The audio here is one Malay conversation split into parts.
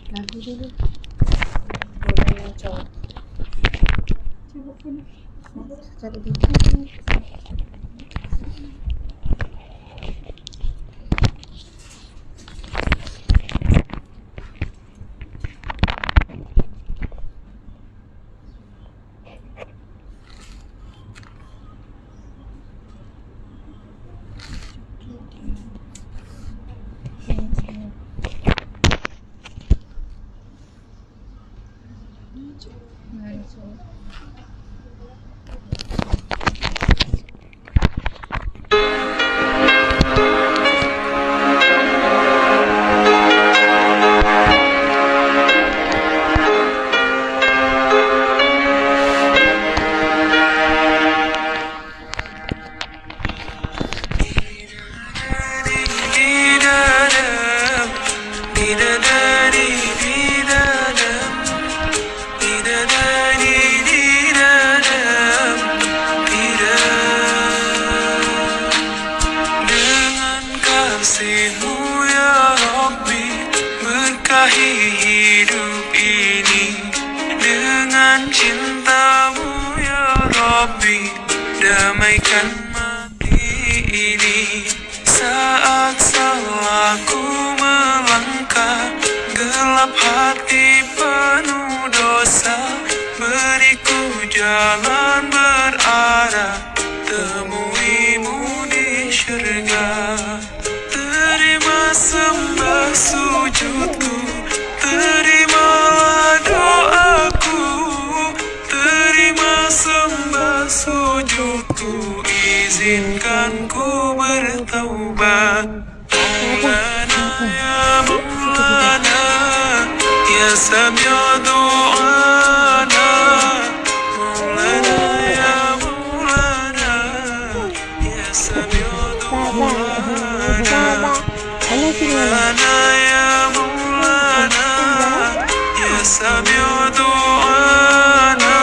Lagu dulu. Boleh yang cowok. Coba sini. Cari di sini. Hidup ini dengan cintamu ya Rabbi, damaikan mati ini. Saat salahku melangkah, gelap hati penuh dosa, beriku jalan berarah, temuimu di syurga. Terima sembah sujudku, terimalah doaku, terima sembah sujudku, izinkan ku bertaubat. Maulana ya Maulana, ya Sami'a du'ana. Maulana ya Maulana, ya Sami'a du'ana. Maulana ya Maulana, ya Sami'a du'ana.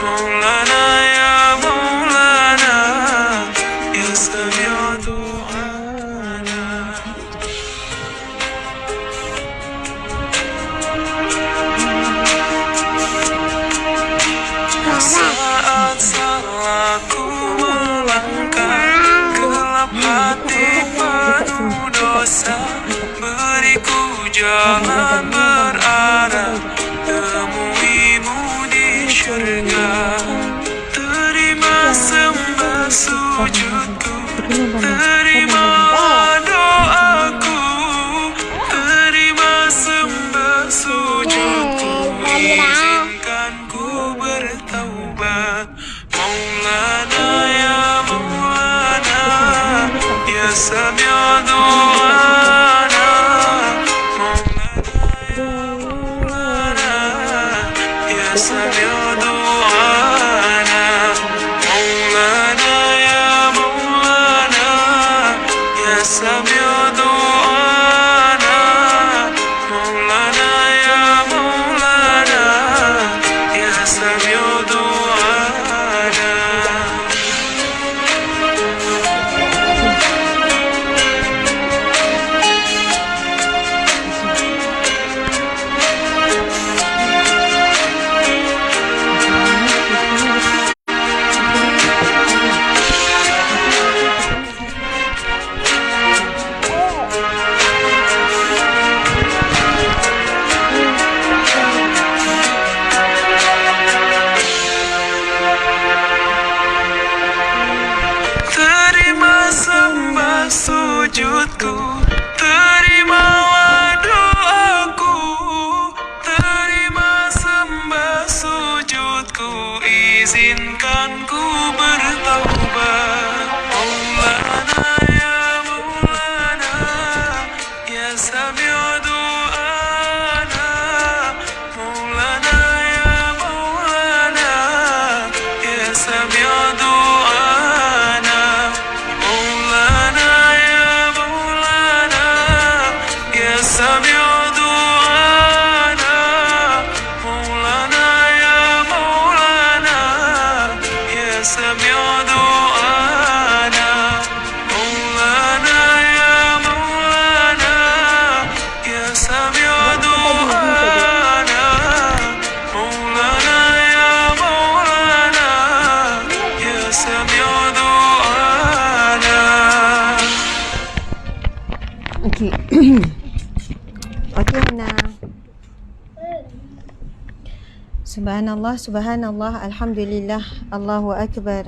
Maulana ya Maulana, ya Sami'a du'ana. Saat salahku melangkah, gelap hati penuh dosa, beriku jalan berarah, temuimu di syurga. Terima sembah sujudku, terima doaku, terima sembah sujudku, izinkan ku bertaubat. Maulana ya Maulana, ya Sami'a du'ana. Maulana ya Sami'a du'ana. Maulana ya Maulana, ya Sami'a du'ana. Maulana ya Maulana, ya Sami'a du'ana. سميع دعانا مولانا يا مولانا يا سميع دعانا. Okey. Okey Hana. Subhanallah, subhanallah, alhamdulillah, Allahu akbar.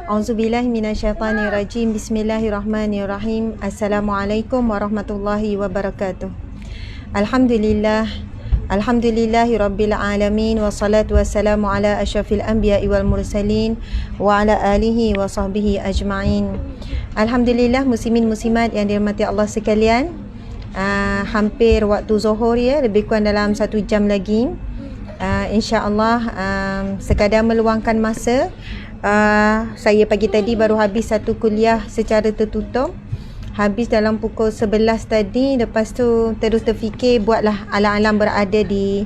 Auzubillahi minasyaitanirrajim. Bismillahirrahmanirrahim. Assalamualaikum warahmatullahi wabarakatuh. Alhamdulillah. Alhamdulillahi rabbil alamin. Wassalatu wassalamu ala asyrafil anbiya'i wal mursalin wa ala alihi wa sahbihi ajma'in. Alhamdulillah, muslimin muslimat yang dirahmati Allah sekalian. Hampir waktu zuhur ya, lebih kurang dalam 1 jam lagi. InsyaAllah sekadar meluangkan masa, saya pagi tadi baru habis satu kuliah secara tertutup. Habis dalam pukul 11 tadi. Lepas tu terus terfikir buatlah alam-alam berada di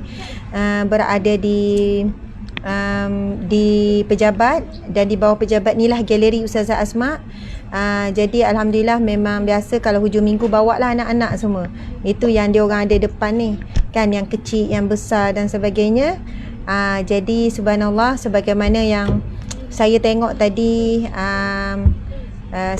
pejabat, dan di bawah pejabat ni lah galeri Ustazah Asma. Jadi alhamdulillah, memang biasa kalau hujung minggu bawa lah anak-anak semua. Itu yang dia orang ada depan ni kan, yang kecil, yang besar dan sebagainya. Jadi subhanallah, sebagaimana yang saya tengok tadi,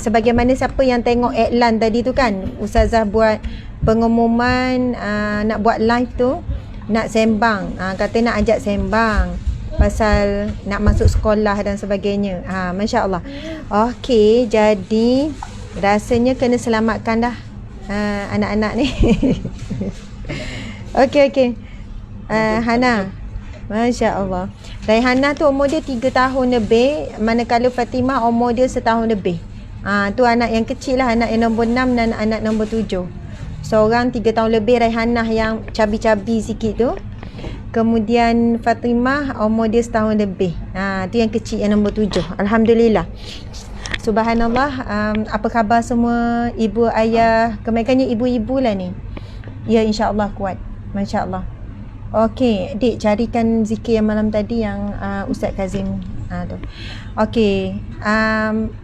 sebagaimana siapa yang tengok iklan tadi tu kan, Ustazah buat pengumuman nak buat live tu, nak sembang, kata nak ajak sembang pasal nak masuk sekolah dan sebagainya. Masya Allah. Okey, jadi rasanya kena selamatkan dah anak-anak ni. Okey. Hana, Masya Allah. Raihana tu umur dia 3 tahun lebih, manakala Fatimah umur dia setahun lebih. Tu anak yang kecil lah, anak yang nombor 6 dan anak nombor 7. Seorang 3 tahun lebih, Raihanah yang cabi-cabi sikit tu. Kemudian Fatimah umur dia setahun lebih. Tu yang kecil, yang nombor 7. Alhamdulillah. Subhanallah. Apa khabar semua ibu, ayah? Kebanyakannya ibu-ibu lah ni. Ya, insyaAllah kuat. Masya Allah. Okey, Dik carikan zikir yang malam tadi yang Ustaz Kazim tu. Okey,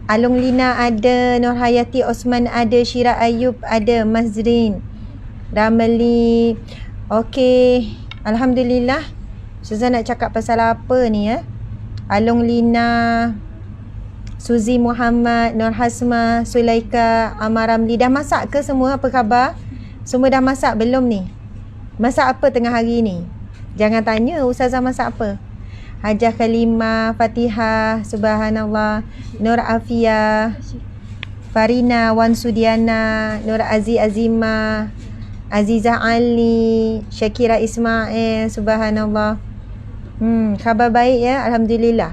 Alung Lina ada, Nur Hayati Osman ada, Syira Ayub ada, Mazrin, Ramli. Okey, alhamdulillah. Ustazah nak cakap pasal apa ni ya? Alung Lina, Suzi Muhammad, Nur Hasma, Sulaika, Amar Ramli. Dah masak ke semua? Apa khabar? Semua dah masak belum ni? Masak apa tengah hari ni? Jangan tanya Ustazah masak apa. Hajah Kalimah, Fatihah, subhanallah, Nur Afia, Farina, Wan Sudiana, Nur Azimah, Azizah Ali, Syakira Ismail, subhanallah. Khabar baik ya, alhamdulillah.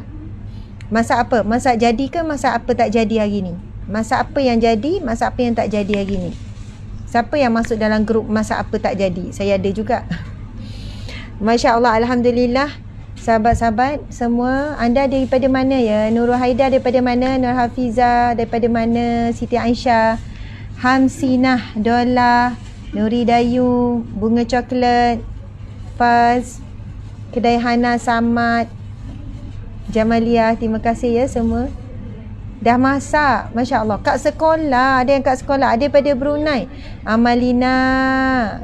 Masak apa? Masak jadi ke masak apa tak jadi hari ni? Masak apa yang jadi, masak apa yang tak jadi hari ni? Siapa yang masuk dalam grup masak apa tak jadi? Saya ada juga. Masya Allah, alhamdulillah. Sahabat-sahabat semua, anda daripada mana ya? Nurul Haidar daripada mana? Nur Hafizah daripada mana? Siti Aisyah, Hamsinah, Dola, Nuri Dayu, Bunga Coklat, Faz, Kedai Hana, Samad, Jamaliah. Terima kasih ya semua. Dah masak, Masya Allah. Kat sekolah, ada yang kat sekolah, ada daripada Brunei. Amalina,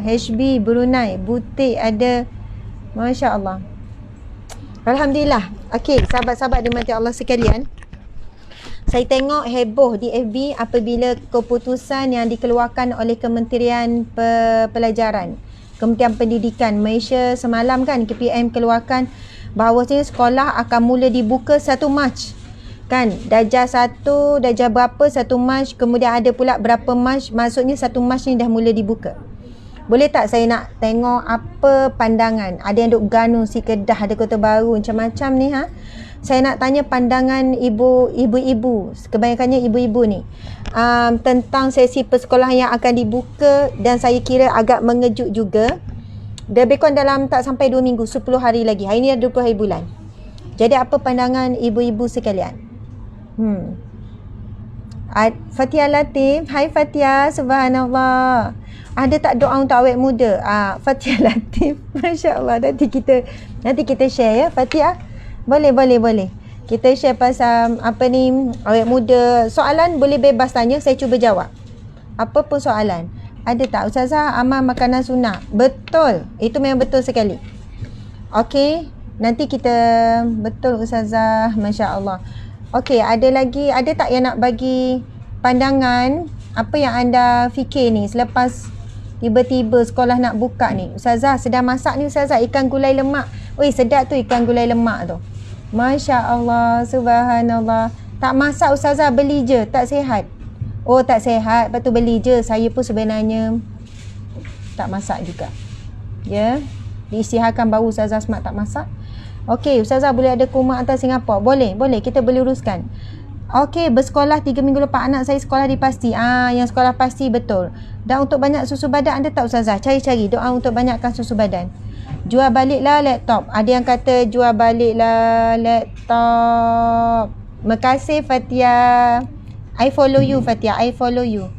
HB Brunei, Butik ada. Masya Allah. Alhamdulillah. Okey, sahabat-sahabat dimati Allah sekalian. Saya tengok heboh di FB apabila keputusan yang dikeluarkan oleh Kementerian Pelajaran, Kementerian Pendidikan Malaysia semalam kan, KPM keluarkan bahawasanya sekolah akan mula dibuka 1 Mac. Kan, darjah 1, darjah berapa 1 Mac, kemudian ada pula berapa Mac, maksudnya 1 Mac ni dah mula dibuka. Boleh tak saya nak tengok apa pandangan? Ada yang duk Ganu, si Kedah, ada Kota Baru, macam-macam ni Saya nak tanya pandangan ibu-ibu, kebanyakannya ibu-ibu ni, tentang sesi persekolahan yang akan dibuka, dan saya kira agak mengejut juga. Lebih kurang dalam tak sampai 2 minggu, 10 hari lagi. Hari ni dah 20 hari bulan. Jadi apa pandangan ibu-ibu sekalian? Fatia Latif. Hai Fatia, subhanallah. Ada tak doa untuk awet muda? Fatia Latif. Masya Allah. Nanti kita share ya Fatia. Boleh. Kita share pasal apa ni, awet muda. Soalan boleh bebas tanya, saya cuba jawab. Apa pun soalan. Ada tak Ustazah amal makanan sunnah? Betul. Itu memang betul sekali. Okey, nanti kita betul Ustazah, masya-Allah. Okey, ada lagi, ada tak yang nak bagi pandangan apa yang anda fikir ni selepas tiba-tiba sekolah nak buka ni? Ustazah sedang masak ni Ustazah, ikan gulai lemak. Oi, sedap tu ikan gulai lemak tu. Masya-Allah, subhanallah. Tak masak Ustazah, beli je, tak sihat. Oh, tak sihat, lepas tu beli je. Saya pun sebenarnya tak masak juga. Ya, diisytiharkan baru Ustazah Asmat tak masak. Okey, Ustazah boleh ada kurma atas Singapura? Boleh, kita boleh uruskan. Okey, bersekolah 3 minggu lepas anak saya sekolah di Pasti. Yang sekolah Pasti betul. Dan untuk banyak susu badan ada tak Ustazah? Cari-cari doa untuk banyakkan susu badan. Jual baliklah laptop. Ada yang kata jual baliklah laptop. Makasih Fatia. I follow you Fatia, I follow you.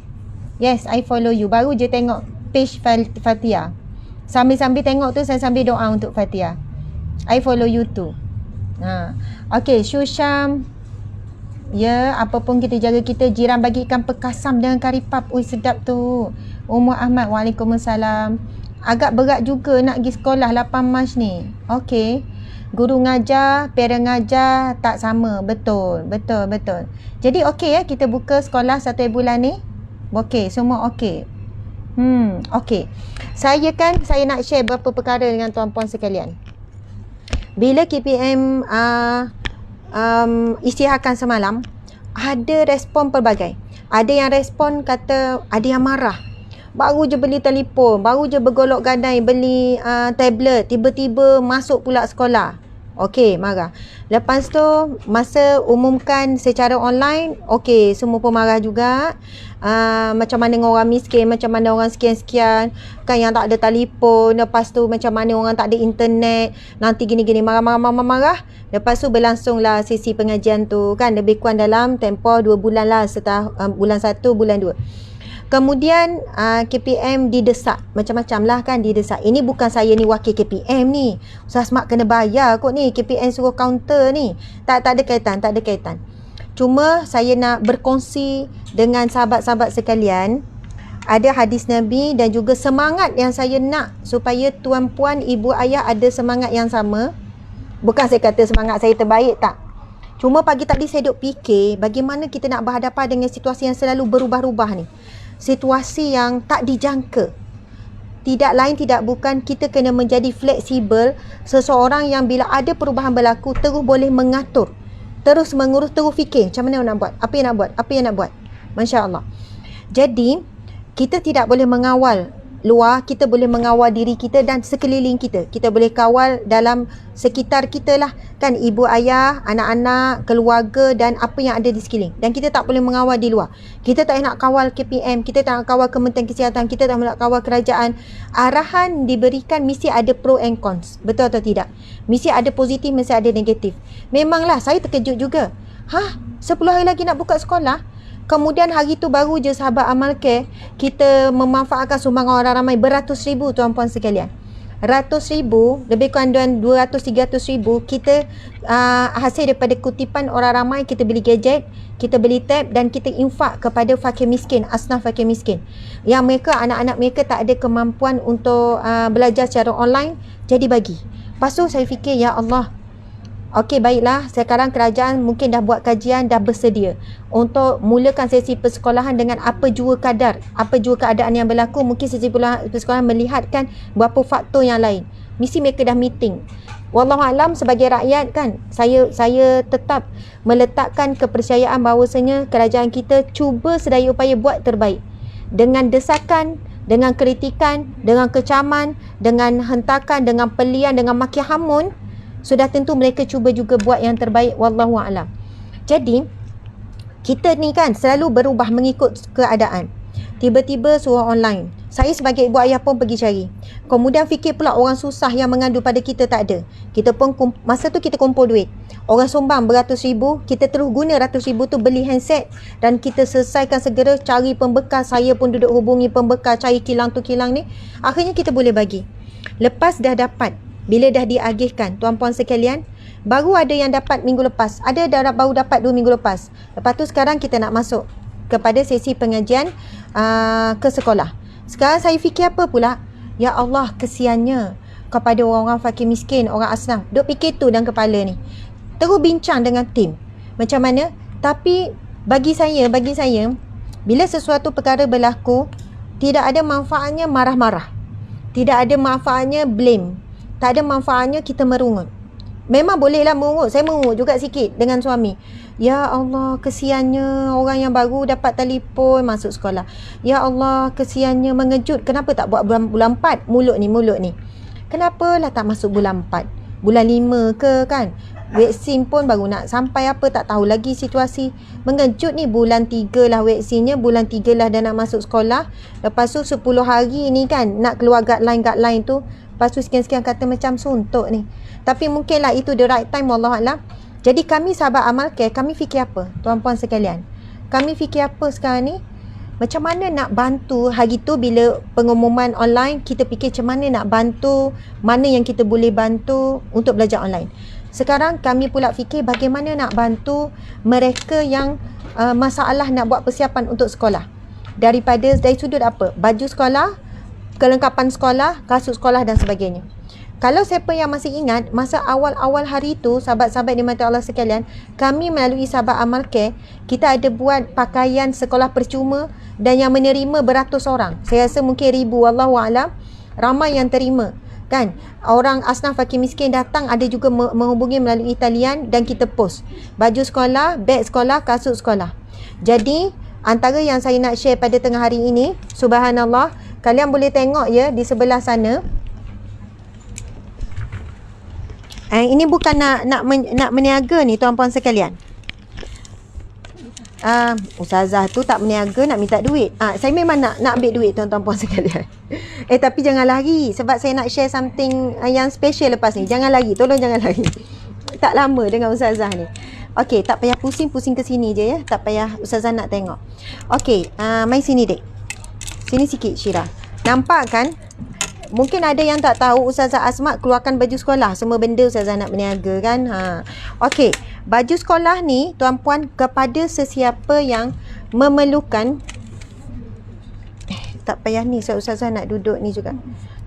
Yes, I follow you. Baru je tengok page Fatia. Sambil-sambil tengok tu saya sambil doa untuk Fatia. I follow you too. Okey, Shusham. Ya, apapun kita jaga kita. Jiran bagi ikan pekasam dengan kari pap. Ui, sedap tu. Umar Ahmad, waalaikumsalam. Agak berat juga nak pergi sekolah 8 Mac ni. Okey. Guru ngajar, parent ngajar tak sama. Betul. Jadi okey ya, kita buka sekolah 1 bulan ni. Okey, semua okey. Okey. Saya nak share beberapa perkara dengan tuan-puan sekalian. Bila KPM isytiharkan semalam, ada respon pelbagai. Ada yang respon kata, ada yang marah. Baru je beli telefon, baru je bergolok gadai beli tablet, tiba-tiba masuk pula sekolah. Okey, marah. Lepas tu masa umumkan secara online, okey, semua pun marah juga. Macam mana dengan orang miskin, macam mana orang sekian-sekian kan yang tak ada telefon, lepas tu macam mana orang tak ada internet, nanti gini-gini marah. Lepas tu berlangsunglah sesi pengajian tu kan, lebih kurang dalam tempoh 2 bulan lah, bulan 1, bulan 2. Kemudian KPM didesak, macam-macam lah kan didesak. Ini bukan saya ni wakil KPM ni. Ustaz Mak kena bayar kot ni, KPM suruh counter ni. Tak ada kaitan. Cuma saya nak berkongsi dengan sahabat-sahabat sekalian, ada hadis Nabi dan juga semangat yang saya nak supaya tuan-puan, ibu ayah ada semangat yang sama. Bukan saya kata semangat saya terbaik, tak. Cuma pagi tadi saya duk fikir bagaimana kita nak berhadapan dengan situasi yang selalu berubah-ubah ni. Situasi yang tak dijangka. Tidak lain tidak bukan kita kena menjadi fleksibel. Seseorang yang bila ada perubahan berlaku terus boleh mengatur, terus mengurus, terus fikir macam mana nak buat, apa yang nak buat. Masya Allah. Jadi kita tidak boleh mengawal luar, kita boleh mengawal diri kita dan sekeliling kita. Kita boleh kawal dalam sekitar kita lah kan, ibu ayah, anak-anak, keluarga dan apa yang ada di sekeliling. Dan kita tak boleh mengawal di luar. Kita tak nak kawal KPM, kita tak nak kawal Kementerian Kesihatan, kita tak nak kawal kerajaan. Arahan diberikan mesti ada pro and cons. Betul atau tidak? Mesti ada positif, mesti ada negatif. Memanglah saya terkejut juga. 10 hari lagi nak buka sekolah. Kemudian hari tu baru je sahabat Amal Care kita memanfaatkan sumbangan orang ramai beratus ribu tuan-puan sekalian. Ratus ribu, lebih kurang 200-300 ribu kita hasil daripada kutipan orang ramai. Kita beli gadget, kita beli tab dan kita infak kepada fakir miskin, asnaf fakir miskin yang mereka, anak-anak mereka tak ada kemampuan untuk belajar secara online, jadi bagi. Lepas tu saya fikir, ya Allah, okey, baiklah, sekarang kerajaan mungkin dah buat kajian, dah bersedia untuk mulakan sesi persekolahan dengan apa jua keadaan yang berlaku. Mungkin sesi persekolahan melihatkan beberapa faktor yang lain. Mesti mereka dah meeting. Wallahualam, sebagai rakyat kan, saya tetap meletakkan kepercayaan bahawasanya kerajaan kita cuba sedaya upaya buat terbaik. Dengan desakan, dengan kritikan, dengan kecaman, dengan hentakan, dengan pelian, dengan maki hamun, sudah tentu mereka cuba juga buat yang terbaik. Wallahu a'lam. Jadi kita ni kan selalu berubah mengikut keadaan. Tiba-tiba suruh online. Saya sebagai ibu ayah pun pergi cari. Kemudian fikir pula orang susah yang mengadu pada kita tak ada. Kita pun masa tu kita kumpul duit. Orang sumbang beratus ribu, kita terus guna ratus ribu tu beli handset dan kita selesaikan segera cari pembekal. Saya pun duduk hubungi pembekal, cari kilang tu kilang ni. Akhirnya kita boleh bagi. Lepas dah dapat, bila dah diagihkan, tuan-puan sekalian, baru ada yang dapat minggu lepas, ada baru dapat 2 minggu lepas. Lepas tu sekarang kita nak masuk kepada sesi pengajian ke sekolah. Sekarang saya fikir apa pula? Ya Allah, kesiannya kepada orang-orang fakir miskin, orang asnaf. Duk fikir tu dalam kepala ni. Terus bincang dengan tim. Macam mana? Tapi bagi saya, bila sesuatu perkara berlaku, tidak ada manfaatnya marah-marah. Tidak ada manfaatnya blame. Tak ada manfaatnya kita merungut. Memang bolehlah merungut. Saya merungut juga sikit dengan suami. Ya Allah, kesiannya orang yang baru dapat telefon masuk sekolah. Ya Allah, kesiannya mengejut. Kenapa tak buat bulan 4? Mulut ni. Kenapa lah tak masuk bulan 4? Bulan 5 ke kan? Vaksin pun baru nak sampai apa tak tahu lagi situasi. Mengejut ni bulan 3 lah vaksinnya. Bulan 3 lah dah nak masuk sekolah. Lepas tu 10 hari ni kan nak keluar guideline tu. Lepas tu sekian-sekian kata macam suntuk ni. Tapi mungkinlah itu the right time, wallahualam. Jadi kami sahabat Amal Care, kami fikir apa tuan-puan sekalian? Kami fikir apa sekarang ni? Macam mana nak bantu hari tu bila pengumuman online, kita fikir macam mana nak bantu, mana yang kita boleh bantu untuk belajar online. Sekarang kami pula fikir bagaimana nak bantu mereka yang masalah nak buat persiapan untuk sekolah. Dari sudut apa? Baju sekolah, kelengkapan sekolah, kasut sekolah dan sebagainya. Kalau siapa yang masih ingat, masa awal-awal hari tu, sahabat-sahabat dimati Allah sekalian, kami melalui sahabat Amal Care, kita ada buat pakaian sekolah percuma dan yang menerima beratus orang. Saya rasa mungkin ribu, wallahualam, ramai yang terima. Kan? Orang asnaf fakir miskin datang, ada juga menghubungi melalui talian dan kita post. Baju sekolah, beg sekolah, kasut sekolah. Jadi, antara yang saya nak share pada tengah hari ini, subhanallah, kalian boleh tengok ya di sebelah sana. Ini bukan nak meniaga ni tuan-puan sekalian. Ustazah tu tak meniaga, nak minta duit. Saya memang nak ambil duit tuan-puan sekalian. Tapi jangan lari sebab saya nak share something yang special lepas ni. Jangan lari, tolong jangan lari. Tak lama dengan ustazah ni. Okey, tak payah pusing ke sini je ya. Tak payah ustazah nak tengok. Okey, mai sini dek. Sini sikit Syirah. Nampak kan? Mungkin ada yang tak tahu Ustazah Asma keluarkan baju sekolah. Semua benda Ustazah nak berniaga kan. Okey, baju sekolah ni tuan-puan kepada sesiapa yang memerlukan. Tak payah ni, Ustazah nak duduk ni juga.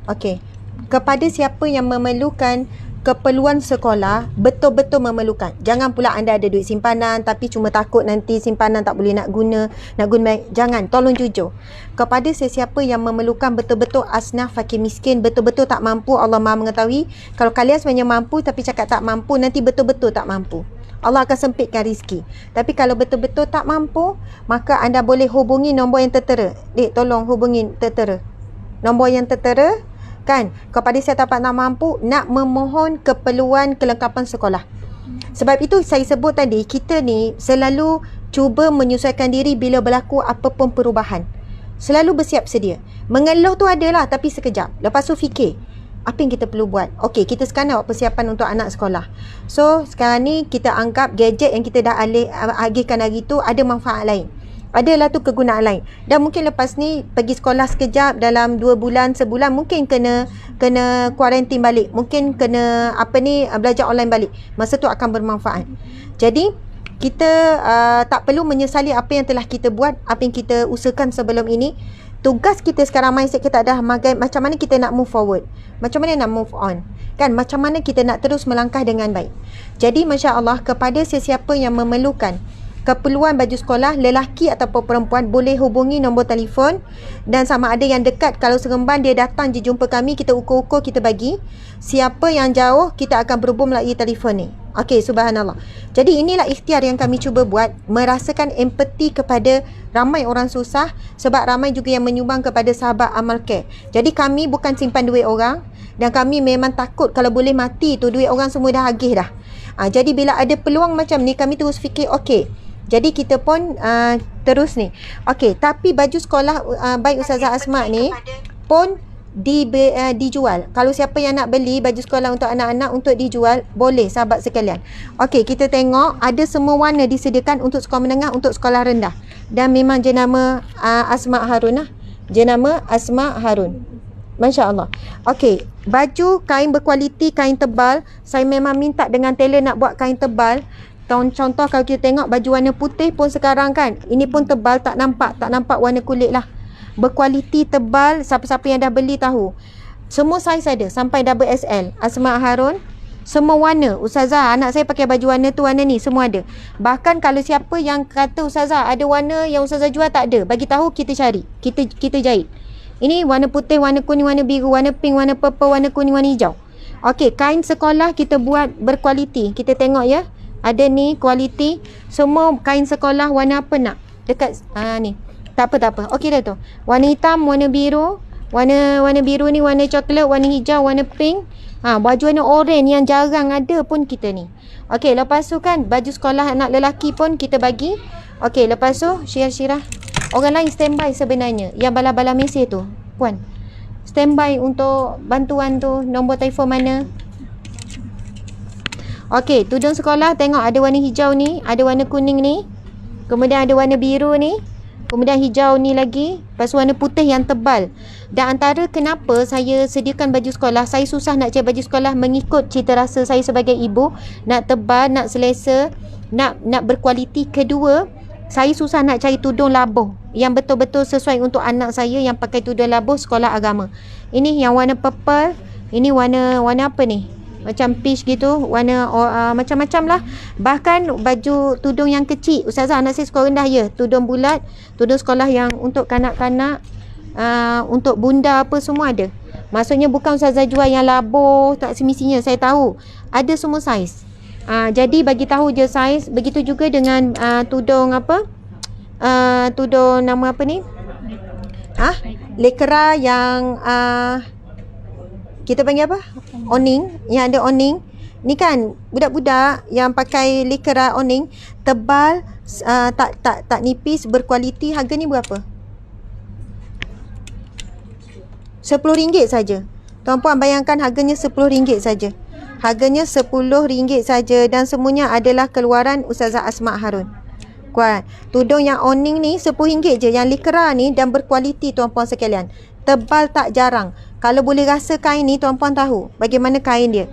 Okey, kepada siapa yang memerlukan keperluan sekolah, betul-betul memerlukan. Jangan pula anda ada duit simpanan tapi cuma takut nanti simpanan tak boleh nak guna baik. Jangan, tolong jujur. Kepada sesiapa yang memerlukan betul-betul asnaf fakir miskin, betul-betul tak mampu, Allah Maha mengetahui. Kalau kalian sebenarnya mampu tapi cakap tak mampu, nanti betul-betul tak mampu. Allah akan sempitkan rezeki. Tapi kalau betul-betul tak mampu, maka anda boleh hubungi nombor yang tertera. Dek, tolong hubungi tertera. Nombor yang tertera kan, kepada siapa tak mampu nak memohon keperluan kelengkapan sekolah. Sebab itu saya sebut tadi, kita ni selalu cuba menyesuaikan diri bila berlaku apapun perubahan. Selalu bersiap sedia. Mengeluh tu adalah tapi sekejap. Lepas tu fikir, apa yang kita perlu buat? Okey, kita sekarang nak buat persiapan untuk anak sekolah. So, sekarang ni kita anggap gadget yang kita dah agihkan hari tu ada manfaat lain. Adalah tu kegunaan lain. Dan mungkin lepas ni pergi sekolah sekejap dalam 2 bulan, sebulan mungkin kena kuarantin balik. Mungkin kena belajar online balik. Masa tu akan bermanfaat. Jadi kita tak perlu menyesali apa yang telah kita buat, apa yang kita usahakan sebelum ini. Tugas kita sekarang, mindset kita dah macam mana kita nak move forward. Macam mana nak move on. Kan, macam mana kita nak terus melangkah dengan baik. Jadi Masya Allah, kepada sesiapa yang memerlukan keperluan baju sekolah, lelaki ataupun perempuan, boleh hubungi nombor telefon. Dan sama ada yang dekat, kalau Seremban dia datang je jumpa kami, kita ukur-ukur, kita bagi. Siapa yang jauh, kita akan berhubung melalui telefon ni. Okey, subhanallah. Jadi inilah ikhtiar yang kami cuba buat, merasakan empati kepada ramai orang susah, sebab ramai juga yang menyumbang kepada sahabat Amal Care. Jadi kami bukan simpan duit orang, dan kami memang takut kalau boleh mati tu duit orang semua dah agih dah. Jadi bila ada peluang macam ni, kami terus fikir okey. Jadi kita pun terus ni. Okey, tapi baju sekolah baik Ustazah Asma ni pun dijual. Kalau siapa yang nak beli baju sekolah untuk anak-anak untuk dijual, boleh sahabat sekalian. Okey, kita tengok ada semua warna disediakan untuk sekolah menengah, untuk sekolah rendah. Dan memang jenama Asma Harun lah. Jenama Asma Harun. Masya Allah. Okey, baju kain berkualiti, kain tebal. Saya memang minta dengan tailor nak buat kain tebal. Contoh kalau kita tengok baju warna putih pun sekarang kan, ini pun tebal, tak nampak warna kulit lah. berkualiti, tebal. Siapa-siapa yang dah beli tahu. Semua saiz ada sampai double XL. Asma Harun, semua warna. Ustazah, anak saya pakai baju warna tu, warna ni, semua ada. Bahkan kalau siapa yang kata Ustazah ada warna yang Ustazah jual tak ada, bagi tahu, kita cari. Kita jahit. Ini warna putih, warna kuning, warna biru, warna pink, warna purple, warna kuning, warna hijau. Okey, kain sekolah kita buat berkualiti. Kita tengok ya. Ada ni kualiti. Semua kain sekolah warna apa nak? Dekat ni. Tak apa. Okey dah tu. Warna hitam, warna biru. Warna biru ni warna coklat, warna hijau, warna pink. Baju warna oranye yang jarang ada pun kita ni. Okey, lepas tu kan baju sekolah anak lelaki pun kita bagi. Okey, lepas tu Syirah. Orang lain standby sebenarnya. Yang bala-bala mesej tu, puan. Standby untuk bantuan tu. Nombor telefon mana? Okey, tudung sekolah tengok ada warna hijau ni, ada warna kuning ni. Kemudian ada warna biru ni. Kemudian hijau ni lagi. Lepas warna putih yang tebal. Dan antara kenapa saya sediakan baju sekolah, saya susah nak cari baju sekolah mengikut cita rasa saya sebagai ibu. Nak tebal, nak selesa, nak berkualiti. Kedua, saya susah nak cari tudung labuh yang betul-betul sesuai untuk anak saya yang pakai tudung labuh sekolah agama. Ini yang warna purple. Ini warna apa ni? Macam peach gitu. Warna macam-macam lah. Bahkan baju tudung yang kecil. Ustazah, anak saya sekolah rendah ya. Tudung bulat. Tudung sekolah yang untuk kanak-kanak. Untuk bunda apa semua ada. Maksudnya bukan Ustazah jual yang labuh. Tak semestinya. Saya tahu. Ada semua saiz. Jadi bagi tahu je saiz. Begitu juga dengan tudung apa? Tudung nama apa ni? Lekera yang kita panggil apa? Oning. Yang ada oning. Ni kan budak-budak yang pakai lekera oning, tebal, tak nipis, berkualiti. Harga ni berapa? RM10 saja. Tuan-puan bayangkan harganya RM10 saja. Harganya RM10 saja dan semuanya adalah keluaran Ustazah Asma Harun. Tudung yang oning ni RM10 je. Yang lekera ni dan berkualiti tuan-puan sekalian. Tebal tak jarang. Kalau boleh rasa kain ni tuan-puan tahu bagaimana kain dia.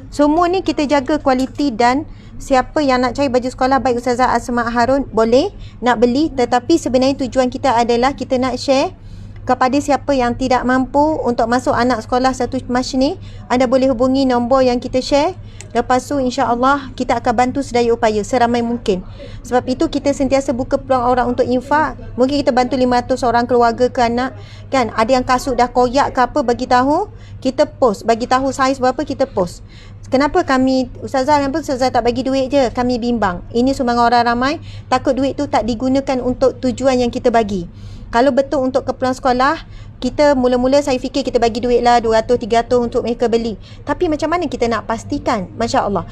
Semua ni kita jaga kualiti dan siapa yang nak cari baju sekolah baik Ustazah Asma Harun boleh nak beli, tetapi sebenarnya tujuan kita adalah kita nak share kepada siapa yang tidak mampu untuk masuk anak sekolah satu macam ni. Anda boleh hubungi nombor yang kita share. Lepas tu insya-Allah kita akan bantu sedaya upaya seramai mungkin. Sebab itu kita sentiasa buka peluang orang untuk infak. Mungkin kita bantu 500 orang keluarga ke anak. Kan ada yang kasut dah koyak ke apa, bagi tahu, kita post. Bagi tahu saiz berapa, kita post. Kenapa kami Ustazah tak bagi duit je? Kami bimbang. Ini sumbangan orang ramai, takut duit tu tak digunakan untuk tujuan yang kita bagi. Kalau betul untuk keperluan sekolah, kita mula-mula saya fikir kita bagi duit lah 200-300 untuk mereka beli. Tapi macam mana kita nak pastikan? Masya Allah.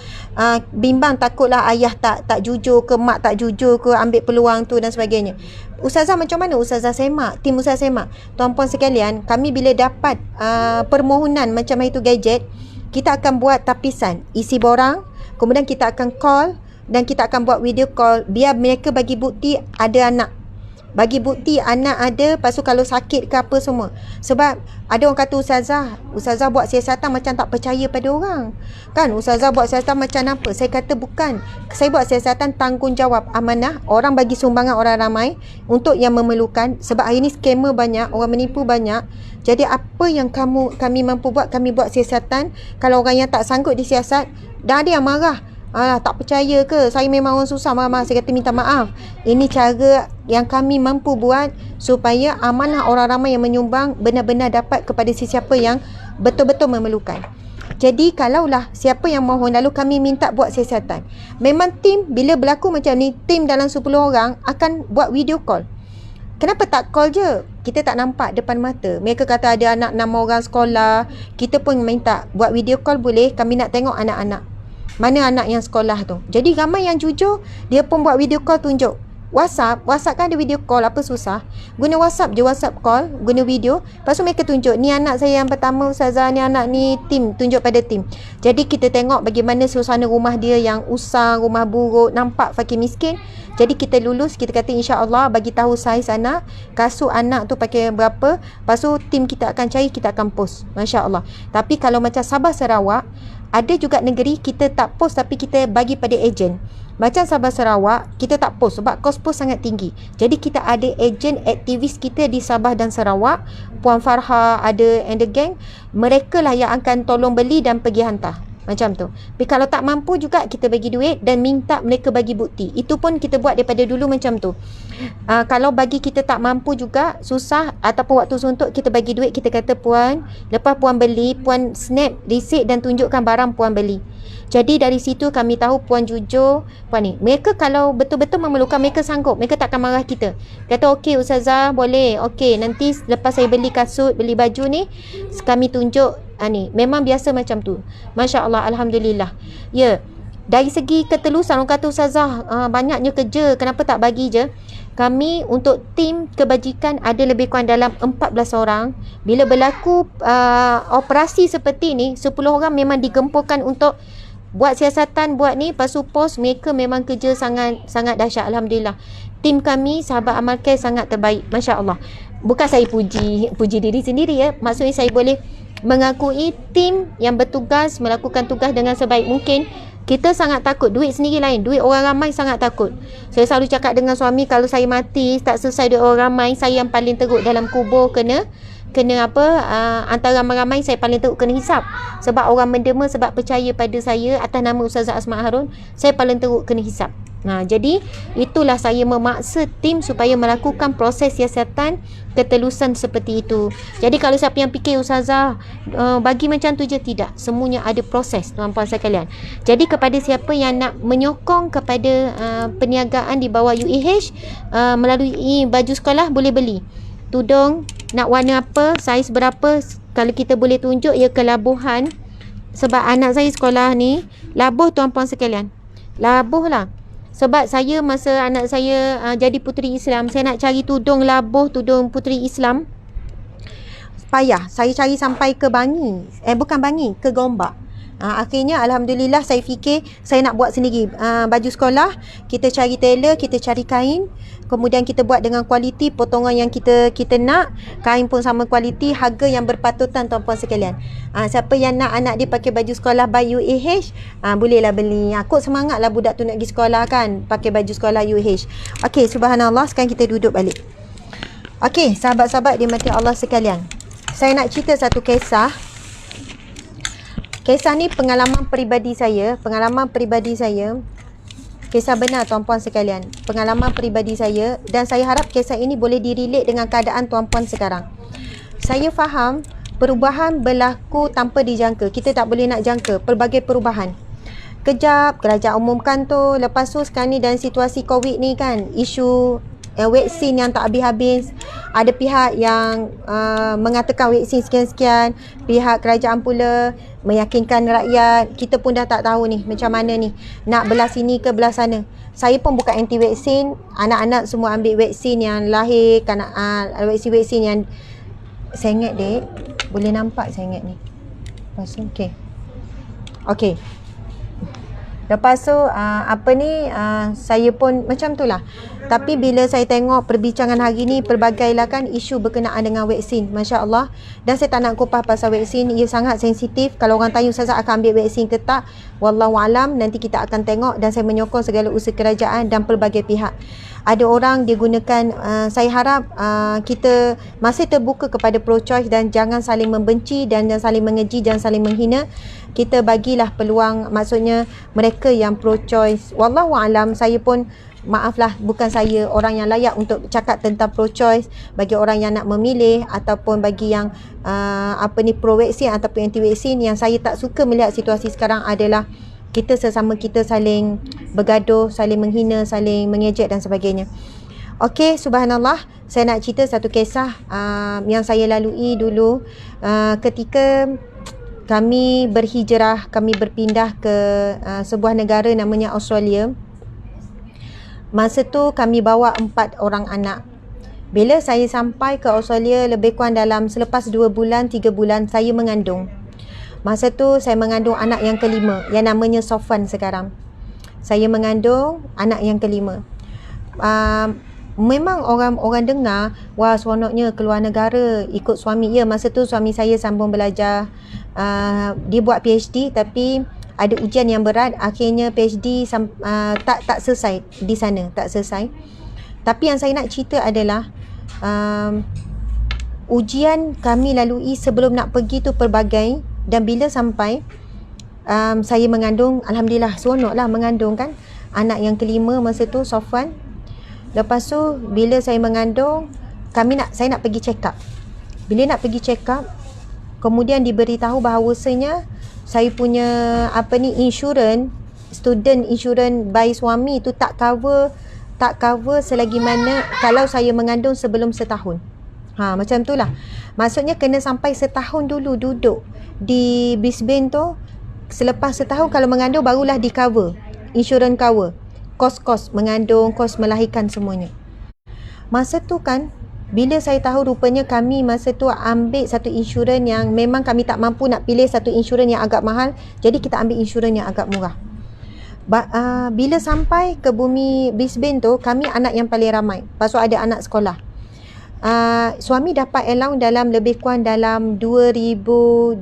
Bimbang, takutlah ayah tak jujur ke, mak tak jujur ke, ambil peluang tu dan sebagainya. Ustazah macam mana? Ustazah semak, tim Ustazah semak. Tuan-puan sekalian, kami bila dapat permohonan macam itu gadget, kita akan buat tapisan isi borang, kemudian kita akan call dan kita akan buat video call biar mereka bagi bukti ada anak. Bagi bukti anak ada, lepas tu kalau sakit ke apa semua. Sebab ada orang kata Ustazah buat siasatan macam tak percaya pada orang. Kan Ustazah buat siasatan macam apa? Saya kata bukan. Saya buat siasatan tanggungjawab, amanah. Orang bagi sumbangan orang ramai untuk yang memerlukan. Sebab hari ni scammer banyak, orang menipu banyak. Jadi apa yang kami mampu buat, kami buat siasatan. Kalau orang yang tak sanggup disiasat, dah ada yang marah. Tak percaya ke? Saya memang orang susah, mama. Saya kata minta maaf. Ini cara yang kami mampu buat supaya amanah orang ramai yang menyumbang benar-benar dapat kepada sesiapa yang betul-betul memerlukan. Jadi kalaulah siapa yang mohon, lalu kami minta buat siasatan. Memang tim bila berlaku macam ni, tim dalam 10 orang akan buat video call. Kenapa tak call je? Kita tak nampak depan mata. Mereka kata ada anak 6 orang sekolah. Kita pun minta buat video call boleh. Kami nak tengok anak-anak. Mana anak yang sekolah tu. Jadi ramai yang jujur, dia pun buat video call tunjuk. WhatsApp kan ada video call, apa susah. Guna WhatsApp je, WhatsApp call, guna video. Lepas tu mereka tunjuk, ni anak saya yang pertama Ustazah, ni anak ni tim, tunjuk pada tim. Jadi kita tengok bagaimana suasana rumah dia yang usang, rumah buruk, nampak fakir miskin. Jadi kita lulus, kita kata insya-Allah bagi tahu saiz anak, kasut anak tu pakai berapa. Lepas tu tim kita akan cari, kita akan post. Masya-Allah. Tapi kalau macam Sabah Sarawak, ada juga negeri kita tak post tapi kita bagi pada ejen. Macam Sabah Sarawak, kita tak post sebab kos pos sangat tinggi. Jadi kita ada ejen aktivis kita di Sabah dan Sarawak, Puan Farha ada and the gang. Mereka lah yang akan tolong beli dan pergi hantar. Macam tu. Tapi kalau tak mampu juga kita bagi duit dan minta mereka bagi bukti. Itu pun kita buat daripada dulu macam tu. Kalau bagi kita tak mampu juga, susah ataupun waktu suntuk, kita bagi duit, kita kata puan, lepas puan beli, puan snap receipt dan tunjukkan barang puan beli. Jadi dari situ kami tahu puan jujur, puan ni. Mereka kalau betul-betul memerlukan, mereka sanggup. Mereka takkan marah kita. Kata okey Ustazah, boleh. Okey, nanti lepas saya beli kasut, beli baju ni, kami tunjuk ni. Memang biasa macam tu. Masya Allah, Alhamdulillah. Ya. Dari segi ketelusan, orang kata Ustazah, banyaknya kerja, kenapa tak bagi je? Kami untuk tim kebajikan ada lebih kurang dalam 14 orang. Bila berlaku operasi seperti ni, 10 orang memang digempurkan untuk buat siasatan, buat ni, pasu pos. Mereka memang kerja sangat dahsyat. Alhamdulillah. Tim kami, sahabat Amal Care sangat terbaik. Masya Allah. Bukan saya puji diri sendiri ya. Maksudnya saya boleh mengakui tim yang bertugas, melakukan tugas dengan sebaik mungkin. Kita sangat takut. Duit sendiri lain. Duit orang ramai sangat takut. Saya selalu cakap dengan suami, kalau saya mati, tak selesai duit orang ramai, saya yang paling teruk dalam kubur kena antara ramai-ramai saya paling teruk kena hisap. Sebab orang mendema, sebab percaya pada saya atas nama Ustazah Asma Harun, saya paling teruk kena hisap. Jadi itulah saya memaksa tim supaya melakukan proses siasatan ketelusan seperti itu. Jadi kalau siapa yang fikir Ustazah bagi macam tu je, tidak. Semuanya ada proses, tuan-puan sekalian. Jadi kepada siapa yang nak menyokong kepada perniagaan di bawah UAH melalui baju sekolah, boleh beli. Tudung nak warna apa, saiz berapa, kalau kita boleh tunjuk ya kelabuhan. Sebab anak saya sekolah ni labuh, tuan-puan sekalian. Labuh lah. Sebab saya masa anak saya jadi puteri Islam, saya nak cari tudung labuh, tudung puteri Islam, payah. Saya cari sampai ke Bangi. Bukan Bangi, ke Gombak. Akhirnya Alhamdulillah saya fikir saya nak buat sendiri. Baju sekolah, kita cari tailor, kita cari kain, kemudian kita buat dengan kualiti, potongan yang kita nak, kain pun sama kualiti, harga yang berpatutan, tuan-puan sekalian. Siapa yang nak anak dia pakai baju sekolah by UAH, bolehlah beli. Aku semangatlah budak tu nak pergi sekolah kan, pakai baju sekolah UAH. Okey, subhanallah, sekarang kita duduk balik. Okey, sahabat-sahabat dimati Allah sekalian, saya nak cerita satu kisah. Kisah ni pengalaman peribadi saya. Kisah benar, tuan-puan sekalian. Pengalaman peribadi saya. Dan saya harap kisah ini boleh direlate dengan keadaan tuan-puan sekarang. Saya faham perubahan berlaku tanpa dijangka. Kita tak boleh nak jangka pelbagai perubahan. Kejap, kerajaan umumkan tu. Lepas tu sekarang ni dalam situasi COVID ni kan, isu vaksin yang tak habis-habis. Ada pihak yang mengatakan vaksin sekian-sekian, pihak kerajaan pula meyakinkan rakyat. Kita pun dah tak tahu ni macam mana ni, nak belah sini ke belah sana. Saya pun bukan anti vaksin. Anak-anak semua ambil vaksin yang lahir kan, vaksin yang saya ingat dek, boleh nampak saya ingat ni. Lepas tu okey. Lepas tu saya pun macam tu lah. Tapi bila saya tengok perbincangan hari ni, pelbagai lah kan isu berkenaan dengan vaksin, Masya Allah. Dan saya tak nak kupas pasal vaksin, ia sangat sensitif. Kalau orang tanya Ustazah akan ambil vaksin ke tak, Wallahualam, nanti kita akan tengok. Dan saya menyokong segala usaha kerajaan dan pelbagai pihak. Ada orang dia gunakan, saya harap kita masih terbuka kepada pro-choice dan jangan saling membenci dan jangan saling mengeji, jangan saling menghina. Kita bagilah peluang, maksudnya mereka yang pro-choice. Wallahualam, saya pun maaflah, bukan saya orang yang layak untuk cakap tentang pro-choice. Bagi orang yang nak memilih ataupun bagi yang pro-vaksin ataupun anti-vaksin, yang saya tak suka melihat situasi sekarang adalah kita sesama kita saling bergaduh, saling menghina, saling mengejek dan sebagainya. Okey, subhanallah, saya nak cerita satu kisah yang saya lalui dulu ketika kami berhijrah, kami berpindah ke sebuah negara namanya Australia. Masa tu kami bawa 4 orang anak. Bila saya sampai ke Australia, lebih kurang dalam selepas 2 bulan, 3 bulan saya mengandung. Masa tu saya mengandung anak yang kelima, yang namanya Sofan sekarang. Saya mengandung anak yang kelima. Memang orang dengar, wah seronoknya keluar negara ikut suami. Ya, masa tu suami saya sambung belajar. Dia buat PhD tapi ada ujian yang berat, akhirnya PhD tak selesai di sana, tak selesai. Tapi yang saya nak cerita adalah ujian kami lalui sebelum nak pergi tu pelbagai, dan bila sampai saya mengandung, alhamdulillah seronoklah mengandung kan, anak yang kelima masa tu, Sofwan. Lepas tu bila saya mengandung, saya nak pergi check up. Bila nak pergi check up, kemudian diberitahu bahawasanya saya punya insurans, student insurans by suami tu tak cover selagi mana kalau saya mengandung sebelum setahun. Macam tu lah. Maksudnya kena sampai setahun dulu duduk di Brisbane tu. Selepas setahun kalau mengandung barulah di cover, insurans cover kos-kos mengandung, kos melahirkan, semuanya. Masa tu kan, bila saya tahu rupanya kami masa tu ambil satu insurans yang memang kami tak mampu nak pilih satu insurans yang agak mahal, jadi kita ambil insurans yang agak murah. Bila sampai ke bumi Brisbane tu, kami anak yang paling ramai, pasal ada anak sekolah. Suami dapat allowance dalam lebih kurang dalam $2,000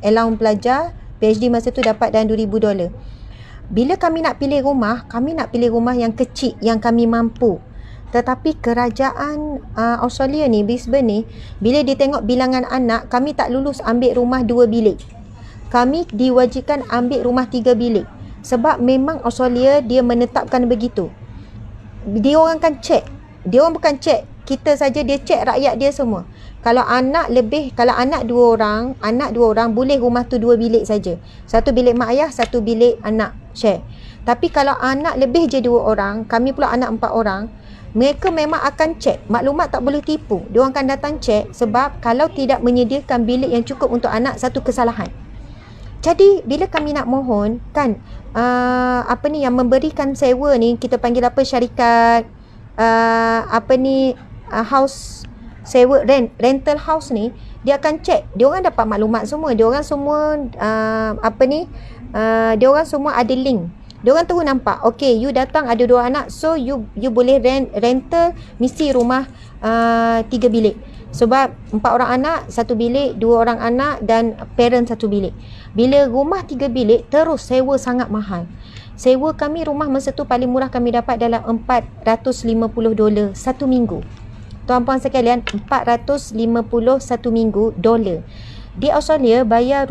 allowance pelajar. PhD masa tu dapat dalam $2,000. Bila kami nak pilih rumah yang kecil yang kami mampu. Tetapi kerajaan Australia ni, Brisbane ni, bila dia tengok bilangan anak, kami tak lulus ambil rumah 2 bilik. Kami diwajibkan ambil rumah 3 bilik. Sebab memang Australia dia menetapkan begitu. Dia orang kan cek. Dia orang bukan cek kita saja, dia cek rakyat dia semua. Kalau anak 2 orang boleh rumah tu 2 bilik saja. 1 bilik mak ayah, 1 bilik anak share. Tapi kalau anak lebih je 2 orang, kami pula anak 4 orang, mereka memang akan cek. Maklumat tak boleh tipu. Dia orang akan datang cek, sebab kalau tidak menyediakan bilik yang cukup untuk anak, satu kesalahan. Jadi bila kami nak mohon kan, yang memberikan sewa ni, kita panggil syarikat house sewa, rental house ni, dia akan cek. Dia orang dapat maklumat semua. Dia orang semua dia orang semua ada link. Dia orang terus nampak, okay, you datang ada 2 anak, so you boleh rental mesti rumah 3 bilik. Sebab 4 orang anak 1 bilik, 2 orang anak dan parent 1 bilik. Bila rumah 3 bilik, terus sewa sangat mahal. Sewa kami rumah masa tu paling murah kami dapat dalam $450 satu minggu. Tuan-puan sekalian, 450 satu minggu dolar. Di Australia bayar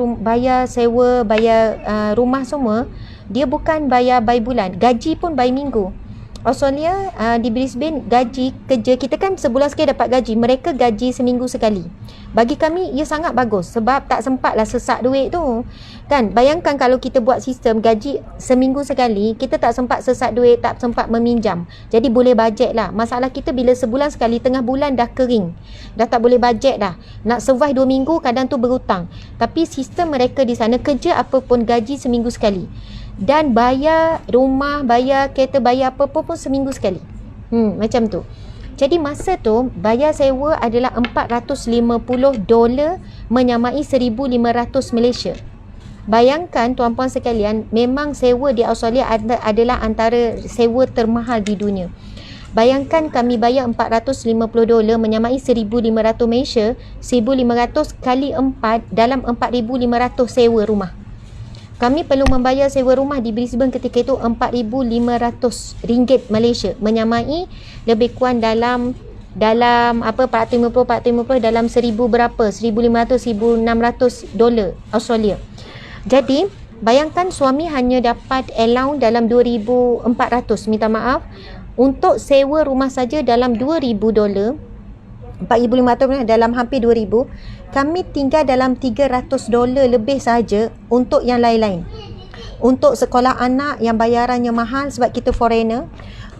sewa, bayar rumah semua, dia bukan bayar by bulan, gaji pun by minggu. Australia di Brisbane gaji kerja kita kan sebulan sekali dapat gaji, mereka gaji seminggu sekali. Bagi kami ia sangat bagus sebab tak sempatlah sesak duit tu. Kan bayangkan kalau kita buat sistem gaji seminggu sekali, kita tak sempat sesak duit, tak sempat meminjam. Jadi boleh bajet lah. Masalah kita bila sebulan sekali, tengah bulan dah kering, dah tak boleh bajet dah. Nak survive 2 minggu kadang tu berhutang. Tapi sistem mereka di sana kerja apa pun gaji seminggu sekali. Dan bayar rumah, bayar kereta, bayar apa-apa pun seminggu sekali. Macam tu. Jadi masa tu bayar sewa adalah $450 menyamai 1,500 Malaysia. Bayangkan tuan-puan sekalian, memang sewa di Australia adalah antara sewa termahal di dunia. Bayangkan kami bayar $450 menyamai 1,500 Malaysia, 1,500 kali 4 dalam 4,500 sewa rumah. Kami perlu membayar sewa rumah di Brisbane ketika itu RM4,500 Malaysia, menyamai lebih kurang dalam 450 dalam 1,000 berapa, $1,500-1,600 Australia. Jadi bayangkan suami hanya dapat allowance dalam 2,400, minta maaf, untuk sewa rumah saja dalam $2,000, 4,500 dalam hampir 2,000. Kami tinggal dalam $300 lebih saja untuk yang lain-lain. Untuk sekolah anak yang bayarannya mahal sebab kita foreigner.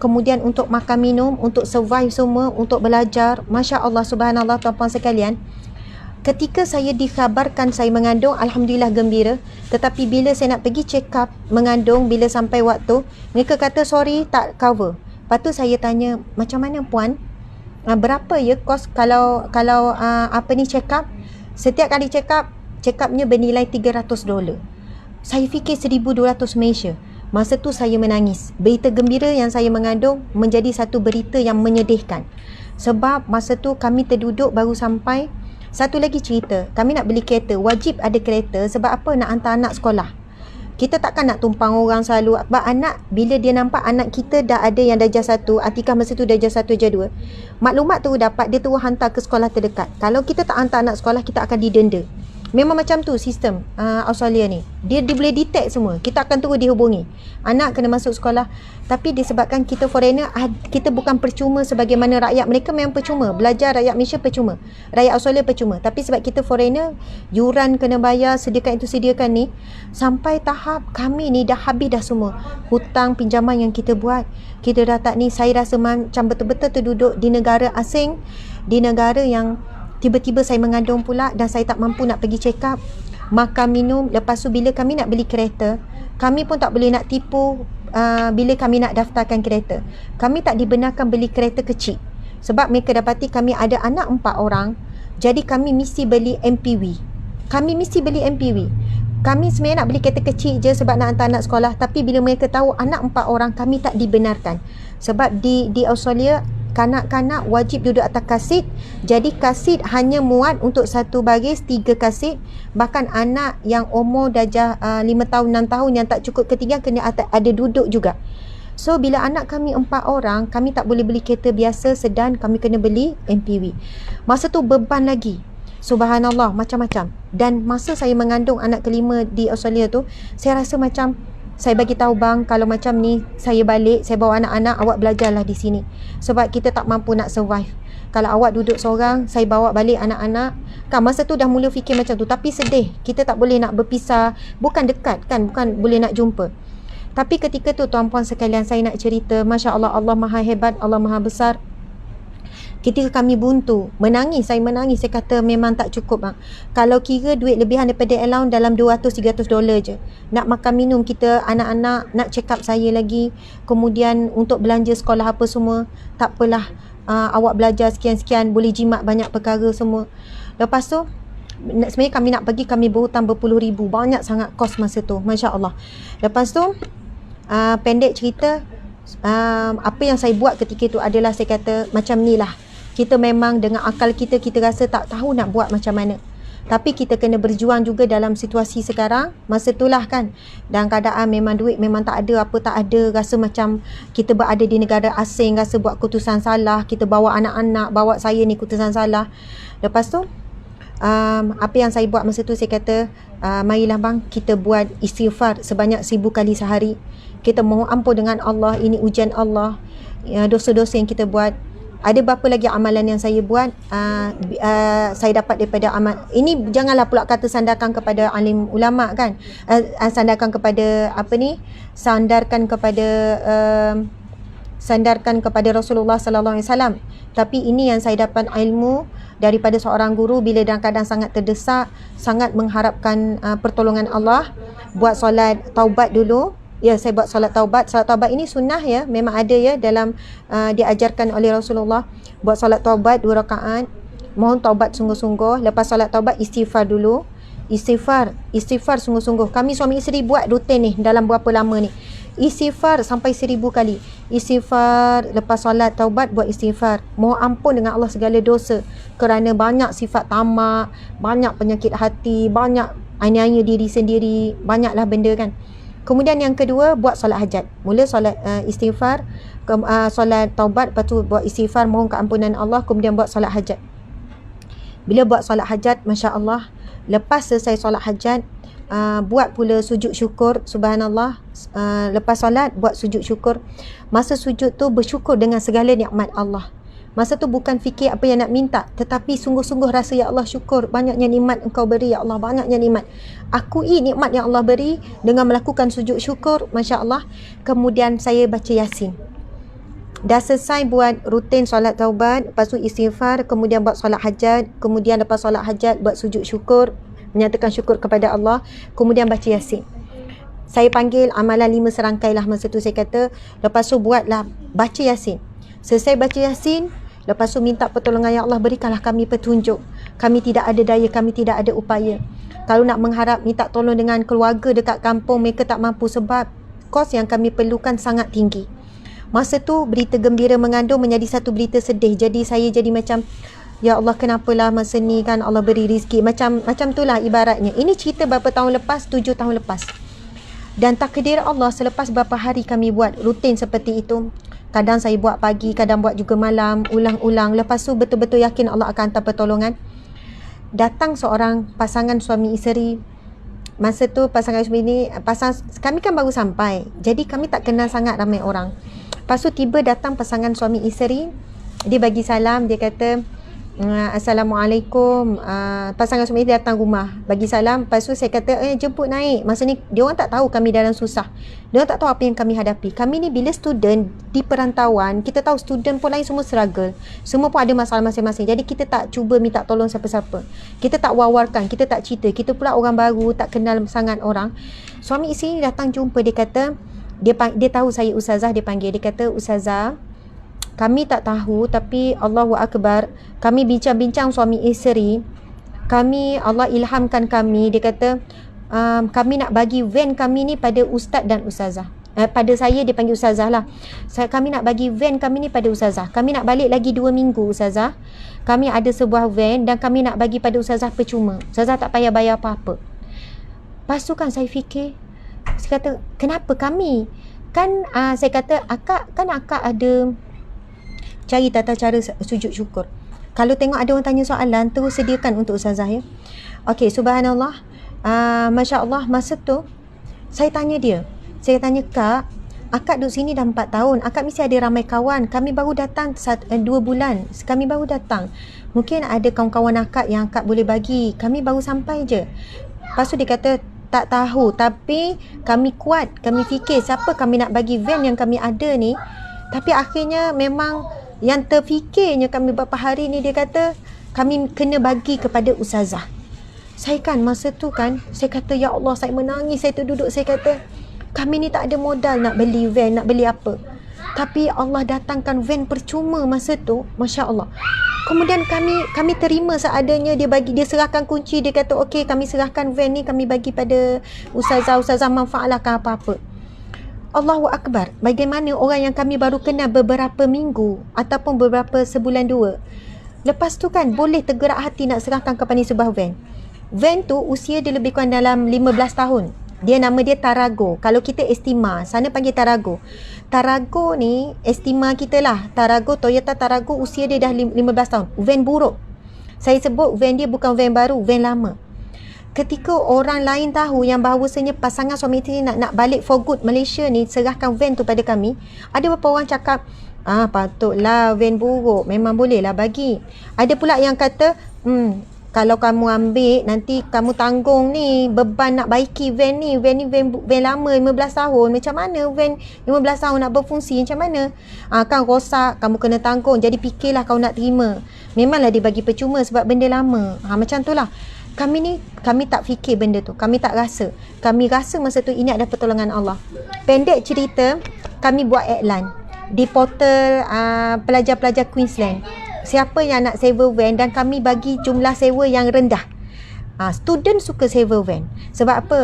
Kemudian untuk makan minum, untuk survive semua, untuk belajar. Masya Allah, subhanallah tuan-puan sekalian. Ketika saya dikhabarkan saya mengandung, alhamdulillah gembira. Tetapi bila saya nak pergi check up mengandung, bila sampai waktu, mereka kata sorry tak cover. Lepas tu saya tanya, macam mana puan? Berapa ya kos kalau check up? Setiap kali check upnya bernilai $300. Saya fikir 1,200 Malaysia. Masa tu saya menangis. Berita gembira yang saya mengandung menjadi satu berita yang menyedihkan. Sebab masa tu kami terduduk baru sampai. Satu lagi cerita, kami nak beli kereta, wajib ada kereta sebab apa? Nak hantar anak sekolah. Kita takkan nak tumpang orang selalu. Sebab anak, bila dia nampak anak kita dah ada yang darjah 1, Atikah masa tu darjah 1, darjah 2, maklumat tu dapat, dia terus hantar ke sekolah terdekat. Kalau kita tak hantar anak sekolah, kita akan didenda. Memang macam tu sistem Australia ni. Dia boleh detect semua. Kita akan terus dihubungi. Anak kena masuk sekolah. Tapi disebabkan kita foreigner, kita bukan percuma sebagaimana rakyat mereka memang percuma. Belajar rakyat Malaysia percuma. Rakyat Australia percuma. Tapi sebab kita foreigner, yuran kena bayar, sediakan itu, sediakan ni. Sampai tahap kami ni dah habis dah semua. Hutang, pinjaman yang kita buat. Kita dah tak ni, saya rasa macam betul-betul terduduk di negara asing. Di negara yang tiba-tiba saya mengandung pula dan saya tak mampu nak pergi check up, makan, minum. Lepas tu bila kami nak beli kereta, kami pun tak boleh nak tipu bila kami nak daftarkan kereta. Kami tak dibenarkan beli kereta kecil. Sebab mereka dapati kami ada anak 4 orang. Jadi kami mesti beli MPV. Kami sebenarnya nak beli kereta kecil je sebab nak hantar anak sekolah. Tapi bila mereka tahu anak 4 orang, kami tak dibenarkan. Sebab di Australia, kanak-kanak wajib duduk atas kasit. Jadi kasit hanya muat untuk satu baris 3 kasit. Bahkan anak yang umur darjah 5 tahun 6 tahun yang tak cukup ketinggian kena ada duduk juga. So bila anak kami 4 orang, kami tak boleh beli kereta biasa sedan, kami kena beli MPV. Masa tu beban lagi. Subhanallah, macam-macam. Dan masa saya mengandung anak kelima di Australia tu, saya rasa macam saya bagi tahu bang, kalau macam ni saya balik, saya bawa anak-anak, awak belajarlah di sini. Sebab kita tak mampu nak survive. Kalau awak duduk seorang, saya bawa balik anak-anak. Kan masa tu dah mula fikir macam tu. Tapi sedih, kita tak boleh nak berpisah. Bukan dekat kan, bukan boleh nak jumpa. Tapi ketika tu tuan-puan sekalian, saya nak cerita, Masya Allah, Allah Maha Hebat, Allah Maha Besar. Ketika kami buntu, saya menangis, saya kata memang tak cukup bang. Kalau kira duit lebihan daripada allowance dalam $200-300 je. Nak makan minum kita, anak-anak, nak check up saya lagi, kemudian untuk belanja sekolah apa semua, tak apalah, awak belajar sekian-sekian, boleh jimat banyak perkara semua. Lepas tu, sebenarnya kami nak pergi, kami berhutang berpuluh ribu, banyak sangat kos masa tu, Masya Allah. Lepas tu, pendek cerita, apa yang saya buat ketika itu adalah saya kata macam ni lah. Kita memang dengan akal kita rasa tak tahu nak buat macam mana. Tapi kita kena berjuang juga dalam situasi sekarang. Masa itulah kan, dan keadaan memang duit memang tak ada, apa tak ada. Rasa macam kita berada di negara asing, rasa buat keputusan salah. Kita bawa anak-anak, bawa saya ni keputusan salah. Lepas tu, apa yang saya buat masa tu, saya kata, marilah bang, kita buat istighfar sebanyak 1000 kali sehari. Kita mohon ampun dengan Allah, ini ujian Allah, dosa-dosa yang kita buat. Ada berapa lagi amalan yang saya buat, saya dapat daripada amal ini. Janganlah pula kata sandarkan kepada alim ulama kan, sandarkan kepada sandarkan kepada Rasulullah sallallahu alaihi wasallam. Tapi ini yang saya dapat ilmu daripada seorang guru bila dalam keadaan sangat terdesak, sangat mengharapkan pertolongan Allah. Buat solat taubat dulu. Ya, saya buat solat taubat. Solat taubat ini sunnah ya, memang ada ya dalam diajarkan oleh Rasulullah. Buat solat taubat 2 rakaat, mohon taubat sungguh-sungguh. Lepas solat taubat, istighfar dulu. Istighfar sungguh-sungguh. Kami suami isteri buat rutin ni dalam berapa lama ni. Istighfar sampai 1000 kali. Istighfar, lepas solat taubat buat istighfar. Mohon ampun dengan Allah segala dosa. Kerana banyak sifat tamak, banyak penyakit hati, banyak aniaya diri sendiri, banyaklah benda kan. Kemudian yang kedua, buat solat hajat. Mula solat istighfar, solat taubat, lepas tu buat istighfar, mohon keampunan Allah, kemudian buat solat hajat. Bila buat solat hajat, Masya Allah, lepas selesai solat hajat, buat pula sujud syukur, subhanallah. Lepas solat, buat sujud syukur. Masa sujud tu, bersyukur dengan segala nikmat Allah. Masa tu bukan fikir apa yang nak minta, tetapi sungguh-sungguh rasa, ya Allah, syukur banyaknya nikmat Engkau beri, ya Allah, banyaknya nikmat. Akui nikmat yang Allah beri dengan melakukan sujud syukur, Masya Allah. Kemudian saya baca Yasin. Dah selesai buat rutin solat taubat, lepas tu istighfar, kemudian buat solat hajat, kemudian lepas solat hajat buat sujud syukur, menyatakan syukur kepada Allah, kemudian baca Yasin. Saya panggil amalan 5 serangkai lah masa tu saya kata. Lepas tu buatlah baca Yasin. Selesai baca Yasin, lepas tu minta pertolongan, ya Allah, berikanlah kami petunjuk. Kami tidak ada daya, kami tidak ada upaya. Kalau nak mengharap minta tolong dengan keluarga dekat kampung, mereka tak mampu sebab kos yang kami perlukan sangat tinggi. Masa tu berita gembira mengandung menjadi satu berita sedih. Jadi saya jadi macam, ya Allah, kenapalah masa ni kan Allah beri rezeki. Macam itulah ibaratnya. Ini cerita berapa tahun lepas, 7 tahun lepas. Dan takdir Allah, selepas berapa hari kami buat rutin seperti itu, kadang saya buat pagi, kadang buat juga malam, ulang-ulang. Lepas tu betul-betul yakin Allah akan hantar pertolongan. Datang seorang pasangan suami isteri. Masa tu pasangan suami ni, kami kan baru sampai, jadi kami tak kenal sangat ramai orang. Lepas tu tiba datang pasangan suami isteri. Dia bagi salam, dia kata Assalamualaikum. Pasangan suami isteri datang rumah, bagi salam. Lepas tu saya kata jemput naik. Masa ni dia orang tak tahu kami dalam susah, dia orang tak tahu apa yang kami hadapi. Kami ni bila student di perantauan, kita tahu student pun lain, semua struggle, semua pun ada masalah masing-masing. Jadi kita tak cuba minta tolong siapa-siapa, kita tak wawarkan, kita tak cerita. Kita pula orang baru, tak kenal sangat orang. Suami isteri ni datang jumpa, dia kata dia tahu saya ustazah. Dia panggil, dia kata, Ustazah, kami tak tahu, tapi Allahu Akbar, kami bincang-bincang suami isteri, Allah ilhamkan kami. Dia kata kami nak bagi van kami ni pada ustaz dan ustazah. Pada saya, dia panggil ustazah lah. Kami nak bagi van kami ni pada ustazah. Kami nak balik lagi 2 minggu ustazah. Kami ada sebuah van dan kami nak bagi pada ustazah percuma. Ustazah tak payah bayar apa-apa. Lepas tu kan saya fikir, saya kata, kenapa kami? Kan saya kata, akak ada cari tata cara sujud syukur. Kalau tengok ada orang tanya soalan, terus sediakan untuk ustazah ya. Okey, subhanallah. Masya Allah, masa tu saya tanya dia. Saya tanya, Kak, akak duduk sini dah 4 tahun. Akak mesti ada ramai kawan. Kami baru datang 2 bulan. Kami baru datang. Mungkin ada kawan-kawan akak yang akak boleh bagi. Kami baru sampai je. Lepas tu dia kata, tak tahu. Tapi kami kuat. Kami fikir siapa kami nak bagi van yang kami ada ni. Tapi akhirnya memang yang terfikirnya kami beberapa hari ni, dia kata kami kena bagi kepada ustazah. Saya kan masa tu kan, saya kata ya Allah, saya menangis. Saya terduduk, saya kata kami ni tak ada modal nak beli van, nak beli apa, tapi Allah datangkan van percuma masa tu. Masya Allah. Kemudian kami terima seadanya. Dia serahkan kunci. Dia kata okey, kami serahkan van ni, kami bagi pada ustazah manfaatkan apa-apa. Allahu Akbar. Bagaimana orang yang kami baru kenal beberapa minggu ataupun beberapa sebulan 2, lepas tu kan boleh tergerak hati nak serahkan kepada sebuah van. Van tu usia dia lebih kurang dalam 15 tahun. Nama dia Tarago. Kalau kita Estima, sana panggil Tarago. Tarago ni Estima kita lah. Tarago, Toyota Tarago, usia dia dah 15 tahun. Van buruk. Saya sebut van dia bukan van baru, van lama. Ketika orang lain tahu yang bahawasanya pasangan suami isteri nak balik for good Malaysia ni, serahkan van tu pada kami, ada beberapa orang cakap, patutlah van buruk, memang bolehlah bagi. Ada pula yang kata, kalau kamu ambil, nanti kamu tanggung ni beban nak baiki van ni. Van lama 15 tahun. Macam mana van 15 tahun nak berfungsi, macam mana? Kan rosak, kamu kena tanggung. Jadi fikirlah kau nak terima. Memanglah dia bagi percuma sebab benda lama. Macam tu lah. Kami tak fikir benda tu. Kami tak rasa. Kami rasa masa tu ini ada pertolongan Allah. Pendek cerita, kami buat iklan di portal pelajar-pelajar Queensland. Siapa yang nak sewa van, dan kami bagi jumlah sewa yang rendah. Student suka sewa van. Sebab apa?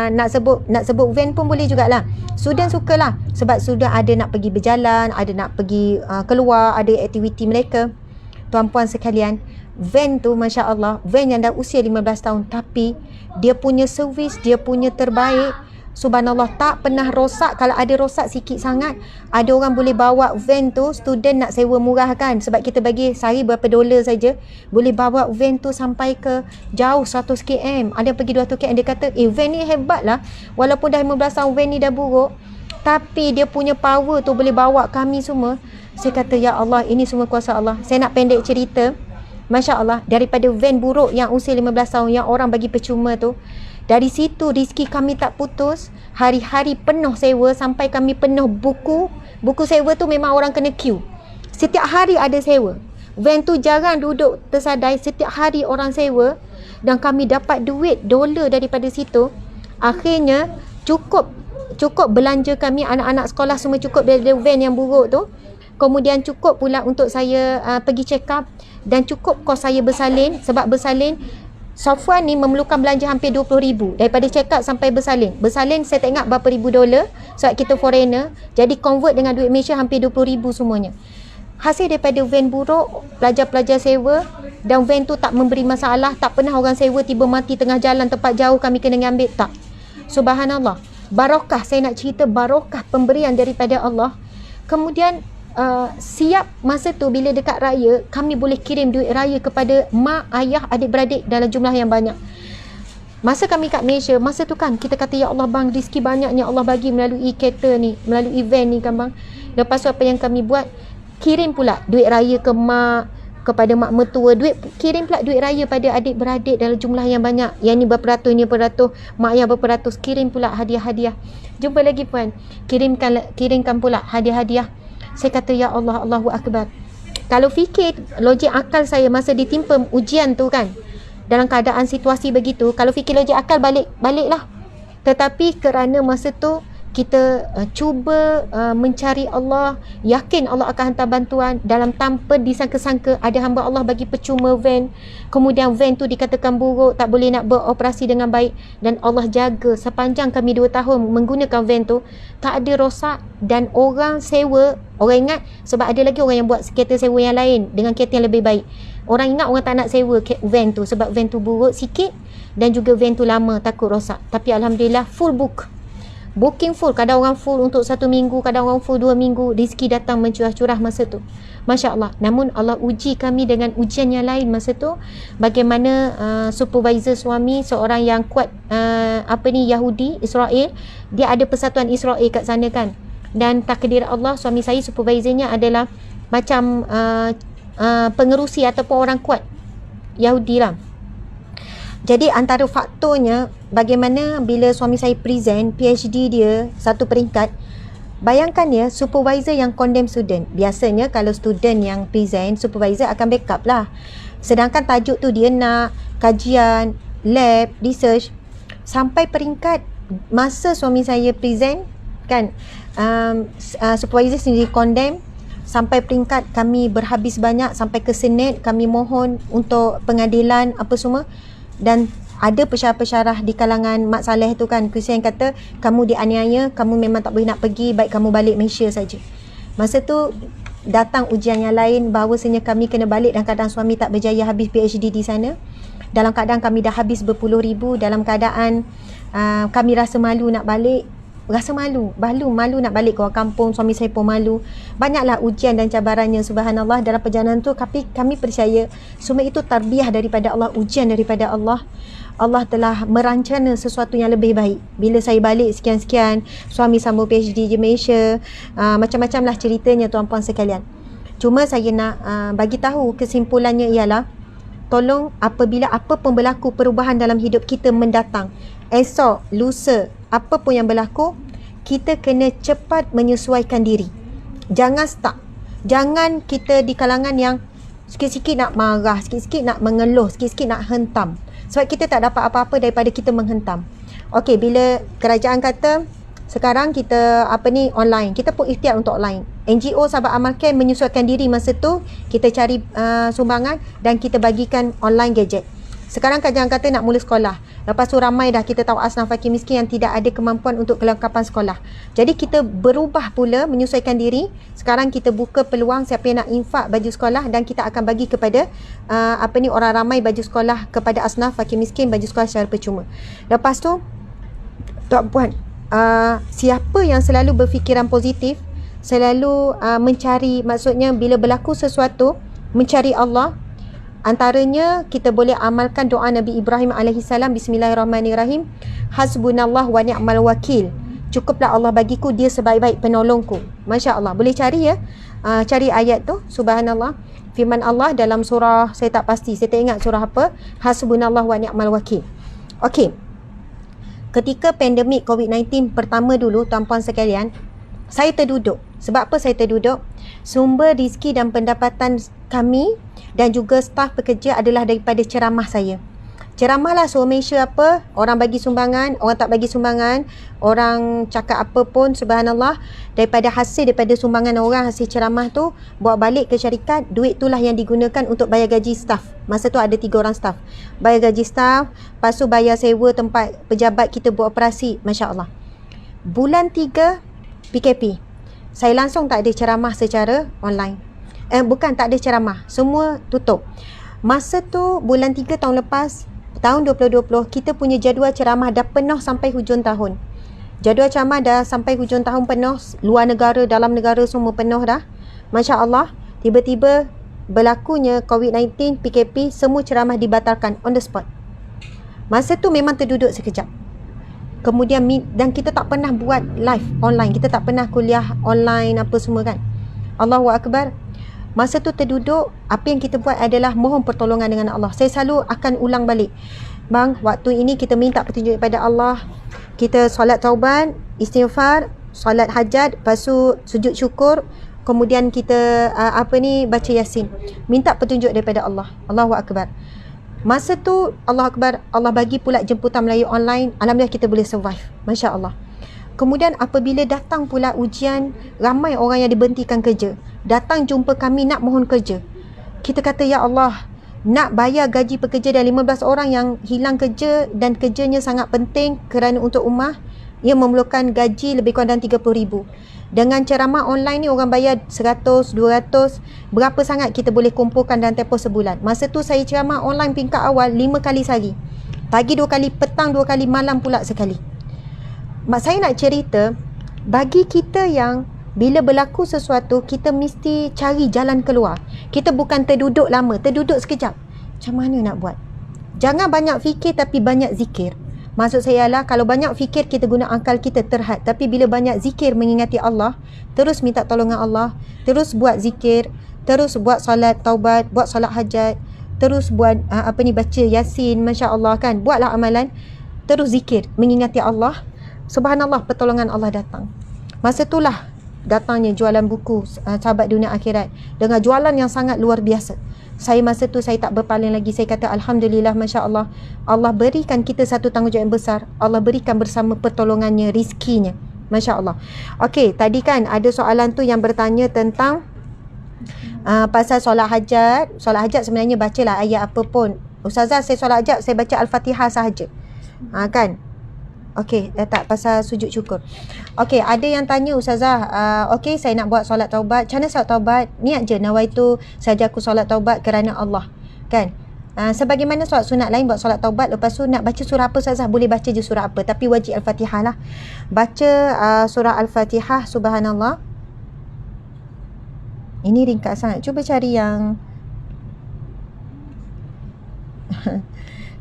Nak sebut van pun boleh jugalah. Student sukalah. Sebab student ada nak pergi berjalan, ada nak pergi keluar, ada aktiviti mereka. Tuan-puan sekalian, van tu Masya Allah, van yang dah usia 15 tahun, tapi dia punya servis, dia punya terbaik. Subhanallah, tak pernah rosak. Kalau ada rosak sikit sangat, ada orang boleh bawa van tu. Student nak sewa murah kan, sebab kita bagi sehari berapa dolar saja, boleh bawa van tu sampai ke jauh 100 km. Ada yang pergi 200 km. Dia kata van ni hebat lah, walaupun dah 15 tahun van ni dah buruk, tapi dia punya power tu boleh bawa kami semua. Saya kata ya Allah, ini semua kuasa Allah. Saya nak pendek cerita, Masya Allah, daripada van buruk yang usia 15 tahun yang orang bagi percuma tu, dari situ rezeki kami tak putus. Hari-hari penuh sewa, sampai kami penuh buku. Buku sewa tu memang orang kena queue. Setiap hari ada sewa. Van tu jarang duduk tersadai, setiap hari orang sewa. Dan kami dapat duit dolar daripada situ. Akhirnya cukup belanja kami, anak-anak sekolah semua cukup dari van yang buruk tu. Kemudian cukup pula untuk saya pergi check up, dan cukup kos saya bersalin. Sebab bersalin, Safwan ni memerlukan belanja hampir 20,000 daripada check up sampai bersalin. Bersalin saya tak ingat berapa ribu dolar sebab kita foreigner. Jadi convert dengan duit Malaysia hampir 20,000 semuanya. Hasil daripada van buruk, pelajar-pelajar sewa, dan van tu tak memberi masalah, tak pernah orang sewa tiba mati tengah jalan tempat jauh kami kena ngambil, tak. Subhanallah, barakah, saya nak cerita barakah pemberian daripada Allah. Kemudian siap masa tu bila dekat raya, kami boleh kirim duit raya kepada mak, ayah, adik-beradik dalam jumlah yang banyak. Masa kami kat Malaysia, masa tu kan kita kata, ya Allah bang, rezeki banyaknya Allah bagi melalui kereta ni, melalui van ni kan bang. Lepas tu apa yang kami buat, kirim pula duit raya ke mak, kepada mak mertua, kirim pula duit raya pada adik-beradik dalam jumlah yang banyak. Yang ni berperatus, ni beratus, mak ayah berperatus, kirim pula hadiah-hadiah. Jumpa lagi puan, kirimkan pula hadiah-hadiah. Saya kata, ya Allah, Allahu Akbar. Kalau fikir logik akal saya masa ditimpa ujian tu kan, dalam keadaan situasi begitu, kalau fikir logik akal baliklah. Tetapi kerana masa tu kita cuba mencari Allah, yakin Allah akan hantar bantuan, dalam tanpa disangka-sangka ada hamba Allah bagi percuma van. Kemudian van tu dikatakan buruk, tak boleh nak beroperasi dengan baik, dan Allah jaga sepanjang kami 2 tahun menggunakan van tu, tak ada rosak. Dan orang sewa, orang ingat, sebab ada lagi orang yang buat kereta sewa yang lain dengan kereta yang lebih baik. Orang ingat orang tak nak sewa van tu sebab van tu buruk sikit, dan juga van tu lama, takut rosak. Tapi Alhamdulillah full booking full. Kadang orang full untuk 1 minggu, kadang orang full 2 minggu. Rezeki datang mencurah-curah masa tu, Masya Allah. Namun Allah uji kami dengan ujian yang lain masa tu. Bagaimana supervisor suami, seorang yang kuat Yahudi, Israel, dia ada persatuan Israel kat sana kan. Dan takdir Allah, suami saya supervisornya adalah macam pengerusi ataupun orang kuat Yahudi lah. Jadi antara faktornya, bagaimana bila suami saya present PhD dia satu peringkat, bayangkan ya, supervisor yang condemn student. Biasanya kalau student yang present, supervisor akan backup lah. Sedangkan tajuk tu dia nak kajian, lab, research. Sampai peringkat masa suami saya present kan, supervisor sendiri condemn. Sampai peringkat kami berhabis banyak, sampai ke Senate, kami mohon untuk pengadilan apa semua. Dan ada pesyarah-pesyarah di kalangan Mak Saleh tu kan, Kristian kata, kamu dianiaya, kamu memang tak boleh nak pergi, baik kamu balik Malaysia saja. Masa tu datang ujian yang lain, bahawasanya kami kena balik dalam keadaan suami tak berjaya habis PhD di sana. Dalam keadaan kami dah habis berpuluh ribu, dalam keadaan kami rasa malu nak balik. Malu nak balik ke orang kampung, suami saya pun malu. Banyaklah ujian dan cabarannya, subhanallah, dalam perjalanan tu. Tapi kami percaya semua itu tarbiyah daripada Allah, ujian daripada Allah. Allah telah merancana sesuatu yang lebih baik. Bila saya balik sekian-sekian, suami sambung PhD di Malaysia, macam-macam lah ceritanya tuan-puan sekalian. Cuma saya nak bagi tahu kesimpulannya ialah, tolong apabila apa pun berlaku perubahan dalam hidup kita mendatang, esok, lusa, apa pun yang berlaku, kita kena cepat menyesuaikan diri. Jangan stuck. Jangan kita di kalangan yang sikit-sikit nak marah, sikit-sikit nak mengeluh, sikit-sikit nak hentam. Sebab kita tak dapat apa-apa daripada kita menghentam. Okey, bila kerajaan kata sekarang kita online, kita pun ikhtiar untuk online. NGO Sahabat Amal Camp menyesuaikan diri masa tu, kita cari sumbangan dan kita bagikan online gadget. Sekarang kerajaan kata nak mula sekolah. Lepas tu ramai dah kita tahu asnaf fakir miskin yang tidak ada kemampuan untuk kelengkapan sekolah. Jadi kita berubah pula, menyesuaikan diri. Sekarang kita buka peluang siapa yang nak infak baju sekolah, dan kita akan bagi kepada orang ramai baju sekolah kepada asnaf fakir miskin, baju sekolah secara percuma. Lepas tu tuan puan, siapa yang selalu berfikiran positif, selalu mencari, maksudnya bila berlaku sesuatu, mencari Allah. Antaranya kita boleh amalkan doa Nabi Ibrahim alaihissalam, bismillahirrahmanirrahim, hasbunallah wa ni'mal wakil, cukuplah Allah bagiku, dia sebaik-baik penolongku. Masya Allah, boleh cari ya, cari ayat tu, subhanallah. Firman Allah dalam surah, saya tak pasti, saya tak ingat surah apa, hasbunallah wa ni'mal wakil. Okey, ketika pandemik COVID-19 pertama dulu, tuan-puan sekalian, saya terduduk. Sebab apa saya terduduk? Sumber rezeki dan pendapatan kami dan juga staf pekerja adalah daripada ceramah saya. Ceramahlah suruh Malaysia apa, orang bagi sumbangan, orang tak bagi sumbangan, orang cakap apa pun, subhanallah, daripada sumbangan orang, hasil ceramah tu bawa balik ke syarikat, duit itulah yang digunakan untuk bayar gaji staf. Masa tu ada 3 orang staf. Bayar gaji staf, lepas tu bayar sewa tempat pejabat kita buat operasi, masya-Allah. Bulan 3 PKP, saya langsung tak ada ceramah secara online. Bukan tak ada ceramah, semua tutup. Masa tu bulan 3 tahun lepas, tahun 2020, kita punya jadual ceramah dah penuh sampai hujung tahun. Jadual ceramah dah sampai hujung tahun penuh, luar negara, dalam negara semua penuh dah. Masya Allah, tiba-tiba berlakunya COVID-19, PKP, semua ceramah dibatalkan on the spot. Masa tu memang terduduk sekejap. Kemudian dan kita tak pernah buat live online, kita tak pernah kuliah online apa semua kan. Allahu Akbar. Masa tu terduduk, apa yang kita buat adalah mohon pertolongan dengan Allah. Saya selalu akan ulang balik. Bang, waktu ini kita minta petunjuk daripada Allah. Kita solat taubat, istighfar, solat hajat, lepas tu sujud syukur, kemudian kita baca Yasin. Minta petunjuk daripada Allah. Allahu Akbar. Masa tu Allah Akbar, Allah bagi pula jemputan Melayu online. Alhamdulillah kita boleh survive. Masya Allah. Kemudian apabila datang pula ujian, ramai orang yang diberhentikan kerja. Datang jumpa kami nak mohon kerja. Kita kata, ya Allah, nak bayar gaji pekerja dan 15 orang yang hilang kerja dan kerjanya sangat penting kerana untuk ummah, ia memerlukan gaji lebih kurang dalam 30,000. Dengan ceramah online ni orang bayar 100, 200, berapa sangat kita boleh kumpulkan dalam tempoh sebulan. Masa tu saya ceramah online tingkat awal 5 kali sehari. Pagi 2 kali, petang 2 kali, malam pula sekali. Mak saya nak cerita, bagi kita yang bila berlaku sesuatu, kita mesti cari jalan keluar. Kita bukan terduduk lama, terduduk sekejap. Macam mana nak buat? Jangan banyak fikir tapi banyak zikir. Maksud saya ialah kalau banyak fikir kita guna akal kita terhad. Tapi bila banyak zikir mengingati Allah, terus minta tolongan Allah, terus buat zikir, terus buat solat taubat, buat solat hajat, terus buat baca Yasin, Masya Allah kan. Buatlah amalan, terus zikir, mengingati Allah. Subhanallah, pertolongan Allah datang. Masa itulah datangnya jualan buku Sahabat Dunia Akhirat dengan jualan yang sangat luar biasa. Saya masa tu saya tak berpaling lagi. Saya kata Alhamdulillah, Masya Allah, Allah berikan kita satu tanggungjawab yang besar. Allah berikan bersama pertolongannya, rizkinya. Masya Allah. Okey, tadi kan ada soalan tu yang bertanya tentang pasal solat hajat. Solat hajat sebenarnya bacalah ayat apa pun. Ustazah, saya solat hajat saya baca Al-Fatihah sahaja. Kan? Okey, tak pasal sujud syukur. Okey, ada yang tanya Ustazah, okey saya nak buat solat taubat. Macam mana solat taubat? Niat je, nawaitu saja aku solat taubat kerana Allah. Kan? Sebagaimana solat sunat lain buat solat taubat, lepas tu nak baca surah apa Ustazah? Boleh baca je surah apa, tapi wajib Al-Fatihah lah. Baca surah Al-Fatihah, subhanallah. Ini ringkas sangat. Cuba cari yang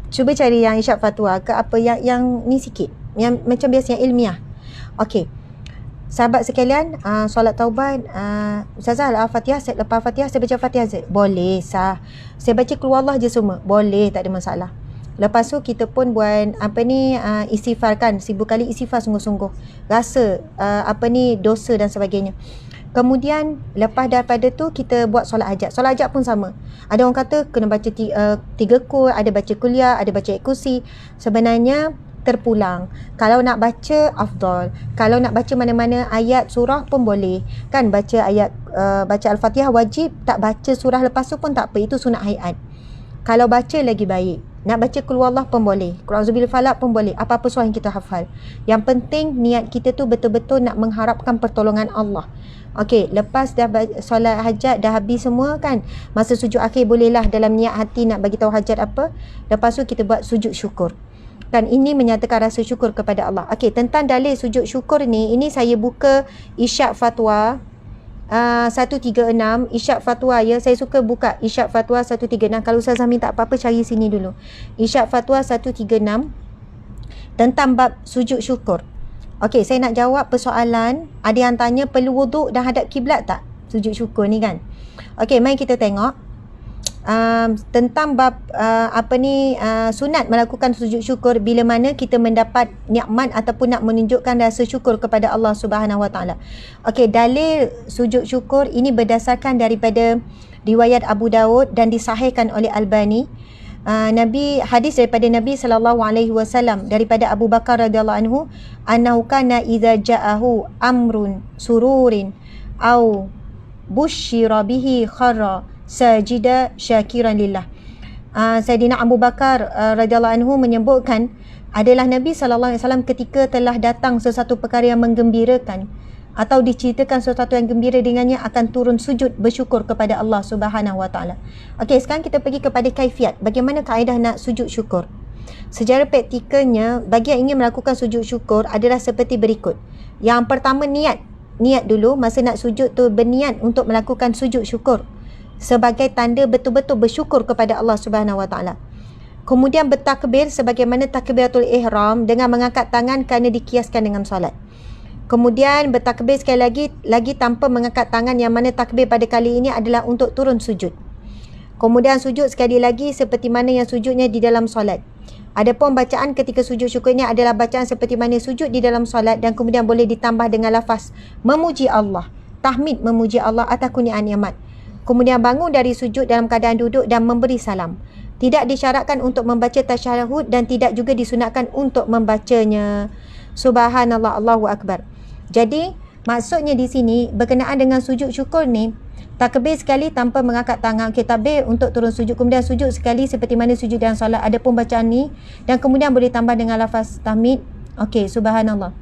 cuba cari yang isyak fatwa ke apa yang ni sikit. Yang macam biasa yang ilmiah. Okey. Sahabat sekalian, solat taubat, Ustazah Al-Fatihah, lepas Fatihah saya baca Fatihah je. Boleh, sah. Saya baca keluar Allah je semua. Boleh, tak ada masalah. Lepas tu kita pun buat istighfar kan, 1000 kali istighfar sungguh-sungguh. Rasa dosa dan sebagainya. Kemudian lepas daripada tu kita buat solat hajat. Solat hajat pun sama. Ada orang kata kena baca 3 kur, ada baca kuliah, ada baca ayat kursi. Sebenarnya terpulang. Kalau nak baca afdal. Kalau nak baca mana-mana ayat surah pun boleh. Kan baca ayat baca Al-Fatihah wajib, tak baca surah lepas tu pun tak apa, itu sunat hayat. Kalau baca lagi baik. Nak baca qul huwallah pun boleh. Qul a'udzubil falaq pun boleh. Apa-apa surah yang kita hafal. Yang penting niat kita tu betul-betul nak mengharapkan pertolongan Allah. Okey, lepas dah solat hajat dah habis semua kan. Masa sujud akhir bolehlah dalam niat hati nak bagi tahu hajat apa. Lepas tu kita buat sujud syukur. Kan ini menyatakan rasa syukur kepada Allah. Okey, tentang dalil sujud syukur ni, ini saya buka Isyak Fatwa 136, Isyak Fatwa ya. Saya suka buka Isyak Fatwa 136. Kalau Ustazah minta apa-apa cari sini dulu. Isyak Fatwa 136 tentang bab sujud syukur. Okey, saya nak jawab persoalan. Ada yang tanya perlu wuduk dan hadap kiblat tak sujud syukur ni kan. Okey, mari kita tengok tentang bab sunat melakukan sujud syukur bila mana kita mendapat nikmat ataupun nak menunjukkan rasa syukur kepada Allah Subhanahu Wa Taala. Okey, dalil sujud syukur ini berdasarkan daripada riwayat Abu Daud dan disahihkan oleh Albani. Hadis daripada Nabi SAW daripada Abu Bakar radhiyallahu anhu, annahu kana idza ja'ahu amrun sururin au busyira bihi kharra sajida syakiran lillah. Sayyidina Abu Bakar radhiyallahu anhu menyebutkan adalah Nabi SAW ketika telah datang sesuatu perkara yang menggembirakan, atau diceritakan sesuatu yang gembira dengannya akan turun sujud bersyukur kepada Allah Subhanahu Wa Taala. Okey, sekarang kita pergi kepada kaifiat. Bagaimana kaedah nak sujud syukur? Secara praktikalnya, bagi yang ingin melakukan sujud syukur adalah seperti berikut. Yang pertama, niat. Niat dulu masa nak sujud tu, berniat untuk melakukan sujud syukur sebagai tanda betul-betul bersyukur kepada Allah Subhanahu Wa Taala. Kemudian bertakbir sebagaimana takbiratul ihram dengan mengangkat tangan kerana dikiaskan dengan solat. Kemudian bertakbir sekali lagi tanpa mengangkat tangan, yang mana takbir pada kali ini adalah untuk turun sujud. Kemudian sujud sekali lagi seperti mana yang sujudnya di dalam solat. Adapun bacaan ketika sujud syukur ini adalah bacaan seperti mana sujud di dalam solat, dan kemudian boleh ditambah dengan lafaz memuji Allah, tahmid memuji Allah atas kurniaan nikmat. Kemudian bangun dari sujud dalam keadaan duduk dan memberi salam. Tidak disyaratkan untuk membaca tasyahud dan tidak juga disunatkan untuk membacanya. Subhanallah, Allahu Akbar. Jadi maksudnya di sini berkenaan dengan sujud syukur ni, takbir sekali tanpa mengangkat tangan. Okey, takbir untuk turun sujud, kemudian sujud sekali seperti mana sujud dalam solat. Ada pun bacaan ni, dan kemudian boleh tambah dengan lafaz tahmid. Okey, subhanallah.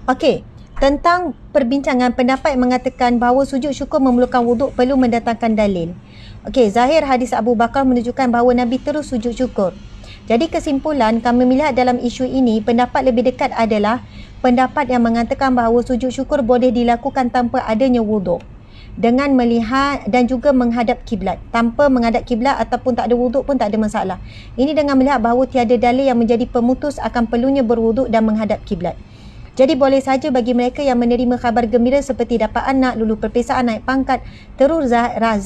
Okey, tentang perbincangan pendapat yang mengatakan bahawa sujud syukur memerlukan wuduk perlu mendatangkan dalil. Okey, zahir hadis Abu Bakar menunjukkan bahawa Nabi terus sujud syukur. Jadi kesimpulan kami melihat dalam isu ini, pendapat lebih dekat adalah pendapat yang mengatakan bahawa sujud syukur boleh dilakukan tanpa adanya wuduk, dengan melihat dan juga menghadap kiblat. Tanpa menghadap kiblat ataupun tak ada wuduk pun tak ada masalah. Ini dengan melihat bahawa tiada dalil yang menjadi pemutus akan perlunya berwuduk dan menghadap kiblat. Jadi boleh saja bagi mereka yang menerima khabar gembira seperti dapat anak, lulu perpisaan, naik pangkat, terus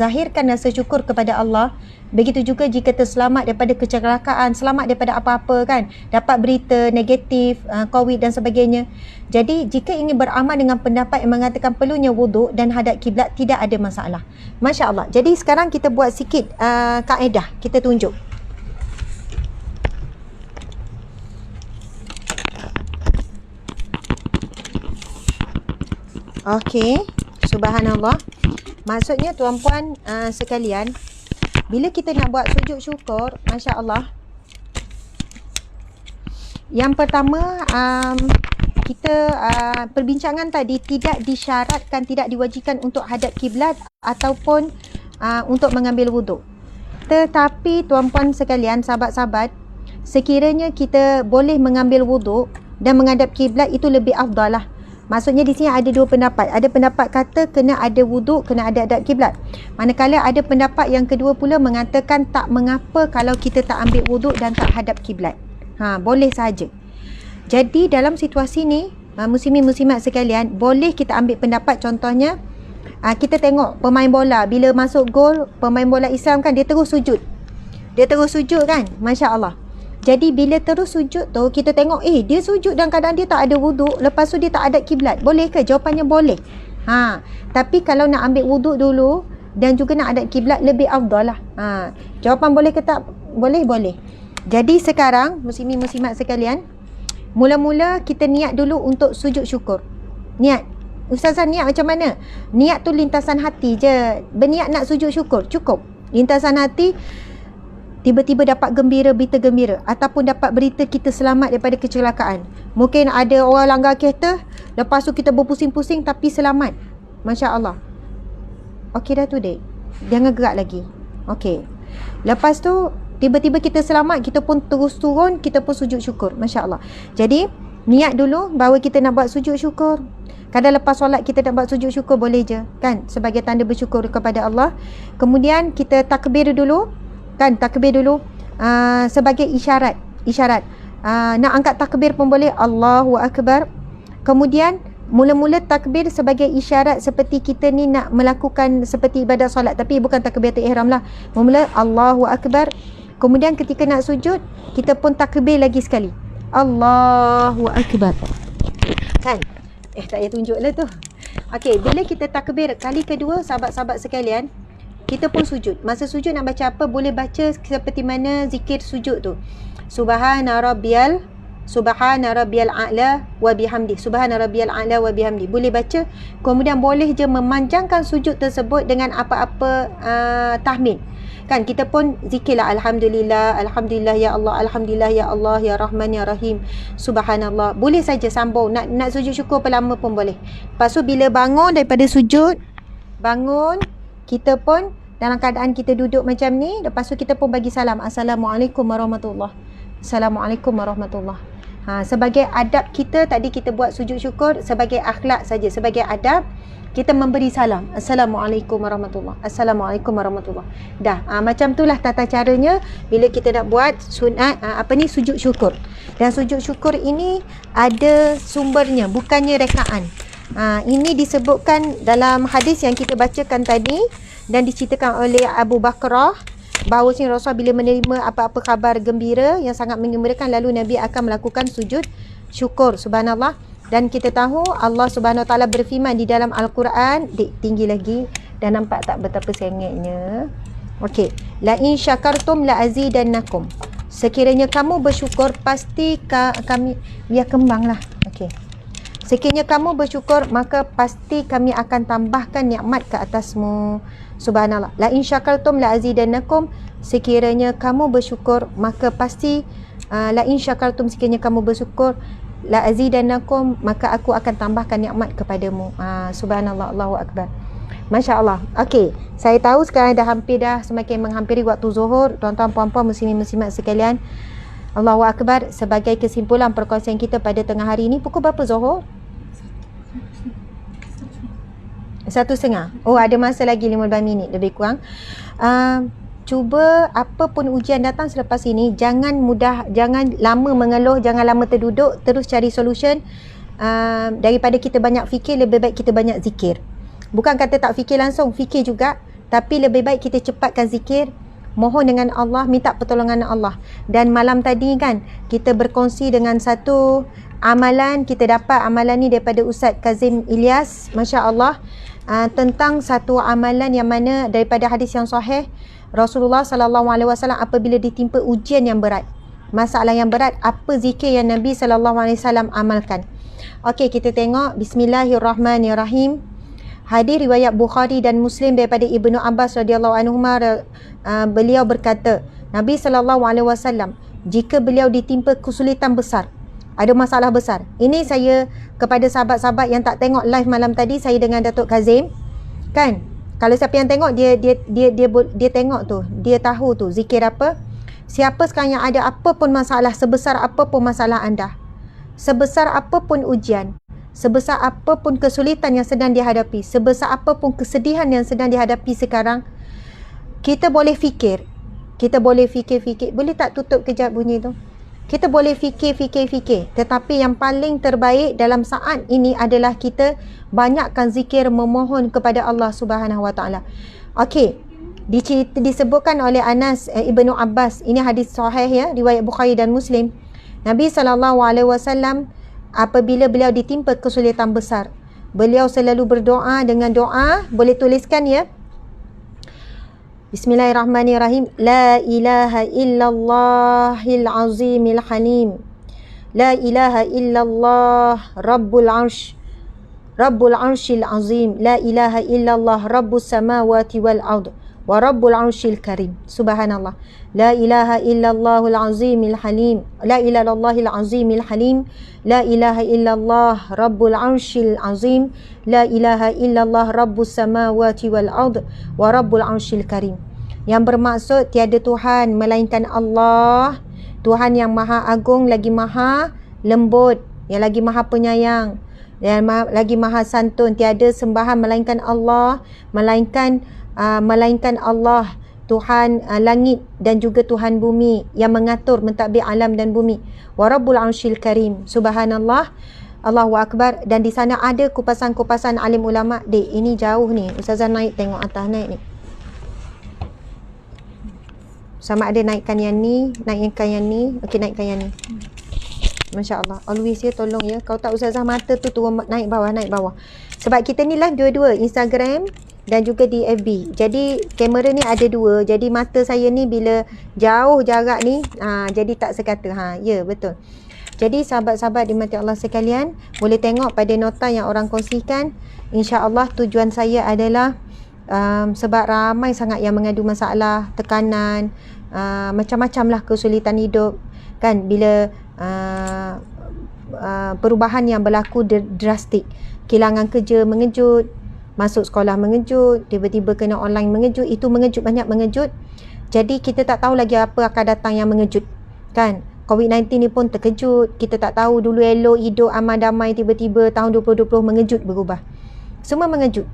zahirkan rasa syukur kepada Allah. Begitu juga jika terselamat daripada kecelakaan, selamat daripada apa-apa kan, dapat berita negatif, COVID dan sebagainya. Jadi jika ingin beramal dengan pendapat yang mengatakan perlunya wuduk dan hadap kiblat, tidak ada masalah. Masya Allah. Jadi sekarang kita buat sikit kaedah, kita tunjuk. Okey, subhanallah. Maksudnya tuan-puan sekalian, bila kita nak buat sujud syukur, Masya Allah, yang pertama kita perbincangan tadi tidak disyaratkan, tidak diwajibkan untuk hadap kiblat ataupun untuk mengambil wuduk. Tetapi tuan-puan sekalian, sahabat-sahabat, sekiranya kita boleh mengambil wuduk dan menghadap kiblat, itu lebih afdal lah. Maksudnya di sini ada dua pendapat. Ada pendapat kata kena ada wuduk, kena ada hadap kiblat. Manakala ada pendapat yang kedua pula mengatakan tak mengapa kalau kita tak ambil wuduk dan tak hadap kiblat. Boleh saja. Jadi dalam situasi ni, muslimin-muslimat sekalian, boleh kita ambil pendapat, contohnya kita tengok pemain bola bila masuk gol, pemain bola Islam kan, dia terus sujud. Dia terus sujud kan? Masya Allah. Jadi bila terus sujud tu, kita tengok dia sujud dalam keadaan dia tak ada wuduk, lepas tu dia tak ada kiblat. Boleh ke? Jawapannya boleh. Tapi kalau nak ambil wuduk dulu dan juga nak ada kiblat, lebih afdal lah. Jawapan boleh ke tak? Boleh, boleh. Jadi sekarang muslimin-muslimat sekalian, mula-mula kita niat dulu untuk sujud syukur. Niat. Ustazah, niat macam mana? Niat tu lintasan hati je. Berniat nak sujud syukur, cukup. Lintasan hati, tiba-tiba dapat gembira, berita gembira, ataupun dapat berita kita selamat daripada kecelakaan. Mungkin ada orang langgar kereta, lepas tu kita berpusing-pusing tapi selamat. Masya Allah. Okey dah tu dek, jangan gerak lagi. Okey. Lepas tu tiba-tiba kita selamat, kita pun terus turun, kita pun sujud syukur. Masya Allah. Jadi niat dulu bahawa kita nak buat sujud syukur. Kadang lepas solat kita nak buat sujud syukur, boleh je kan, sebagai tanda bersyukur kepada Allah. Kemudian kita takbir dulu kan, takbir dulu sebagai isyarat. Nak angkat takbir pun boleh, Allahu Akbar. Kemudian mula-mula takbir sebagai isyarat seperti kita ni nak melakukan seperti ibadat solat, tapi bukan takbiratul ihram lah. Mula Allahu Akbar. Kemudian ketika nak sujud, kita pun takbir lagi sekali, Allahu Akbar. Kan? Tak payah tunjuk lah tu. Okey, bila kita takbir kali kedua, sahabat-sahabat sekalian, kita pun sujud. Masa sujud nak baca apa? Boleh baca seperti mana zikir sujud tu. Subhana rabbiyal subhana rabbiyal a'la wa bihamdi, subhana rabbiyal a'la wa bihamdi. Boleh baca, kemudian boleh je memanjangkan sujud tersebut dengan apa-apa tahmid. Kan kita pun zikirlah alhamdulillah, alhamdulillah ya Allah, alhamdulillah ya Allah, ya Rahman ya Rahim, subhanallah. Boleh saja sambung, nak sujud syukur lama pun boleh. Lepas tu bila bangun daripada sujud, bangun, kita pun dalam keadaan kita duduk macam ni, lepas tu kita pun bagi salam, assalamualaikum warahmatullahi, assalamualaikum warahmatullahi. Sebagai adab kita, tadi kita buat sujud syukur sebagai akhlak saja, sebagai adab kita memberi salam, assalamualaikum warahmatullahi, assalamualaikum warahmatullahi. Dah, macam itulah tata caranya bila kita nak buat sunat sujud syukur. Dan sujud syukur ini ada sumbernya, bukannya rekaan. Ini disebutkan dalam hadis yang kita bacakan tadi dan diceritakan oleh Abu Bakrah bahawa Rasulullah bila menerima apa-apa khabar gembira yang sangat menggembirakan, lalu Nabi akan melakukan sujud syukur. Subhanallah. Dan kita tahu Allah Subhanahu Wa Taala berfirman di dalam Al-Quran, tinggi lagi, dan nampak tak betapa sengitnya. Okey, la in syakartum la azidannakum. Sekiranya kamu bersyukur, pasti kami, biar kembanglah. Okey. Sekiranya kamu bersyukur, maka pasti kami akan tambahkan nikmat ke atasmu. Subhanallah. La in syakartum la azidannakum. Sekiranya kamu bersyukur, maka pasti la in syakartum, sekiranya kamu bersyukur, la azidannakum, maka aku akan tambahkan nikmat kepadamu. Subhanallah, Allahu akbar. Masya-Allah. Okey, saya tahu sekarang dah semakin menghampiri waktu zuhur. Tuan-tuan, puan-puan, muslimin muslimat sekalian, Allahu akbar. Sebagai kesimpulan perkongsian kita pada tengah hari ini, pukul berapa zuhur? 1:30. Oh, ada masa lagi 15 minit lebih kurang. Cuba apa pun ujian datang selepas ini, jangan lama mengeluh, jangan lama terduduk, terus cari solution. Daripada kita banyak fikir, lebih baik kita banyak zikir. Bukan kata tak fikir langsung, fikir juga, tapi lebih baik kita cepatkan zikir, mohon dengan Allah, minta pertolongan Allah. Dan malam tadi kan kita berkongsi dengan satu amalan, kita dapat amalan ni daripada Ustaz Kazim Ilyas, masya-Allah, tentang satu amalan yang mana daripada hadis yang sahih, Rasulullah sallallahu alaihi wasallam apabila ditimpa ujian yang berat, masalah yang berat, apa zikir yang Nabi sallallahu alaihi wasallam amalkan. Okey, kita tengok. Bismillahirrahmanirrahim. Hadis riwayat Bukhari dan Muslim daripada Ibnu Abbas radhiyallahu anhuma, beliau berkata, Nabi sallallahu alaihi wasallam jika beliau ditimpa kesulitan besar, ada masalah besar. Ini saya kepada sahabat-sahabat yang tak tengok live malam tadi saya dengan Datuk Kazim, kan? Kalau siapa yang tengok, dia tengok tu, dia tahu tu zikir apa. Siapa sekarang yang ada apa pun masalah, sebesar apa pun masalah anda, sebesar apa pun ujian, sebesar apa pun kesulitan yang sedang dihadapi, sebesar apa pun kesedihan yang sedang dihadapi sekarang, kita boleh fikir, boleh tak tutup kejap bunyi tu? Kita boleh fikir, tetapi yang paling terbaik dalam saat ini adalah kita banyakkan zikir, memohon kepada Allah Subhanahu Wa Taala. Okey, disebutkan oleh Anas Ibnu Abbas, ini hadis sahih ya, riwayat Bukhari dan Muslim. Nabi SAW apabila beliau ditimpa kesulitan besar, beliau selalu berdoa dengan doa, boleh tuliskan ya, Bismillahirrahmanirrahim. La ilaha illallahil azimil halim. La ilaha illallah rabbul arshil azim. La ilaha illallah rabbus samawati wal ard wa rabbul arshil karim. Subhanallah. La ilaha illallahul azimil halim. La ilaha illallahil azimil halim. La ilaha illallah rabbul arshil azim. La ilaha illallah rabbus samawati wal ard wa rabbul arshil karim. Yang bermaksud tiada Tuhan melainkan Allah, Tuhan yang maha agung, lagi maha lembut, yang lagi maha penyayang, yang lagi maha santun. Tiada sembahan melainkan Allah, melainkan Allah, Tuhan langit dan juga Tuhan bumi, yang mengatur mentadbir alam dan bumi. Wa rabbul arshil karim. Subhanallah, Allahu akbar. Dan di sana ada kupasan-kupasan alim ulama. Dek, ini jauh ni. Ustazah naik, tengok atas, naik ni. Sama ada naikkan yang ni, naikkan yang ni. Okey, naikkan yang ni. Masya Allah. Always ya, tolong ya. Kalau tak Ustazah mata tu turun, naik bawah. Sebab kita ni live dua-dua, Instagram dan juga di FB. Jadi kamera ni ada dua. Jadi mata saya ni bila jauh jarak ni, jadi tak sekata. Ya, betul. Jadi sahabat-sahabat dimati Allah sekalian, boleh tengok pada nota yang orang kongsikan. InsyaAllah tujuan saya adalah sebab ramai sangat yang mengadu masalah, tekanan, macam-macam lah kesulitan hidup kan, bila perubahan yang berlaku drastik, kehilangan kerja mengejut, masuk sekolah mengejut, tiba-tiba kena online mengejut, itu mengejut, banyak mengejut. Jadi kita tak tahu lagi apa akan datang yang mengejut kan. COVID-19 ni pun terkejut, kita tak tahu, dulu elok hidup aman damai, tiba-tiba tahun 2020 mengejut, berubah, semua mengejut.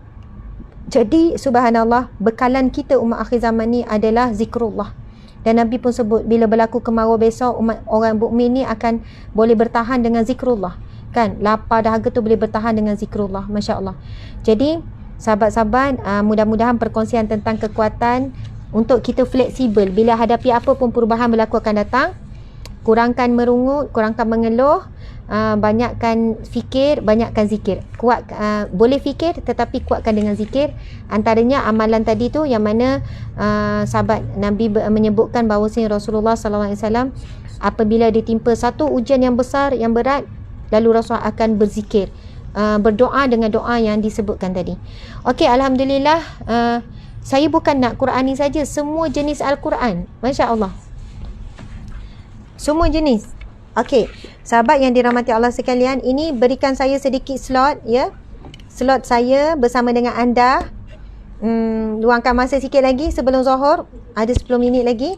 Jadi subhanallah, bekalan kita umat akhir zaman ni adalah zikrullah. Dan Nabi pun sebut, bila berlaku kemarau besok, umat orang mukmin ni akan boleh bertahan dengan zikrullah kan. Lapar dahaga tu boleh bertahan dengan zikrullah, Masya Allah. Jadi sahabat-sahabat, mudah-mudahan perkongsian tentang kekuatan untuk kita fleksibel bila hadapi apa pun perubahan berlaku akan datang. Kurangkan merungut, kurangkan mengeluh, banyakkan fikir, banyakkan zikir. Boleh fikir tetapi kuatkan dengan zikir. Antaranya amalan tadi tu yang mana sahabat Nabi menyebutkan bahawa Rasulullah SAW apabila ditimpa satu ujian yang besar, yang berat, lalu Rasulullah akan berzikir, berdoa dengan doa yang disebutkan tadi. Okey, alhamdulillah. Saya bukan nak Quran ni saja, semua jenis Al-Quran, Masya Allah, semua jenis. Okey, sahabat yang dirahmati Allah sekalian, ini berikan saya sedikit slot ya. Slot saya bersama dengan anda. Luangkan masa sikit lagi sebelum Zuhur, ada 10 minit lagi.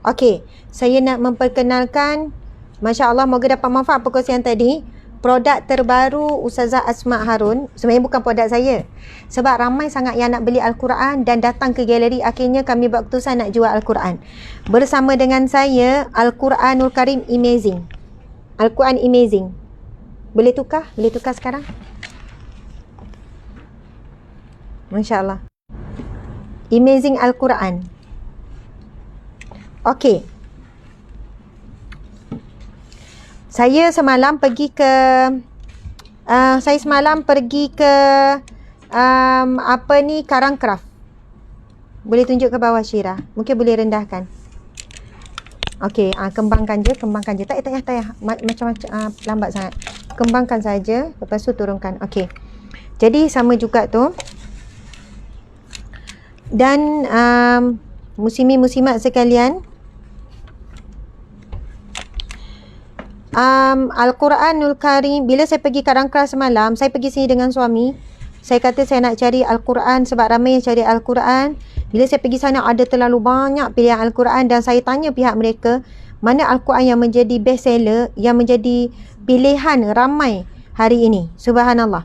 Okey, saya nak memperkenalkan, Masya Allah, moga dapat manfaat perkongsian tadi. Produk terbaru Ustazah Asma Harun, sebenarnya bukan produk saya, sebab ramai sangat yang nak beli Al-Quran dan datang ke galeri, akhirnya kami buat keputusan nak jual Al-Quran. Bersama dengan saya, Al-Quranul Karim Amazing. Al-Quran Amazing. Boleh tukar? Boleh tukar sekarang? Masya Allah. Amazing Al-Quran. Okey. Saya semalam pergi ke Karang Craft. Boleh tunjuk ke bawah Syirah. Mungkin boleh rendahkan. Okey, kembangkan je. Tak payah. Macam-macam lambat sangat. Kembangkan saja, lepas tu turunkan. Okey. Jadi sama juga tu. Dan muslimin-muslimat sekalian, Al-Quranul Karim, bila saya pergi Karang Craft semalam, saya pergi sini dengan suami. Saya kata saya nak cari Al-Quran sebab ramai yang cari Al-Quran. Bila saya pergi sana, ada terlalu banyak pilihan Al-Quran dan saya tanya pihak mereka, mana Al-Quran yang menjadi best seller, yang menjadi pilihan ramai hari ini. Subhanallah.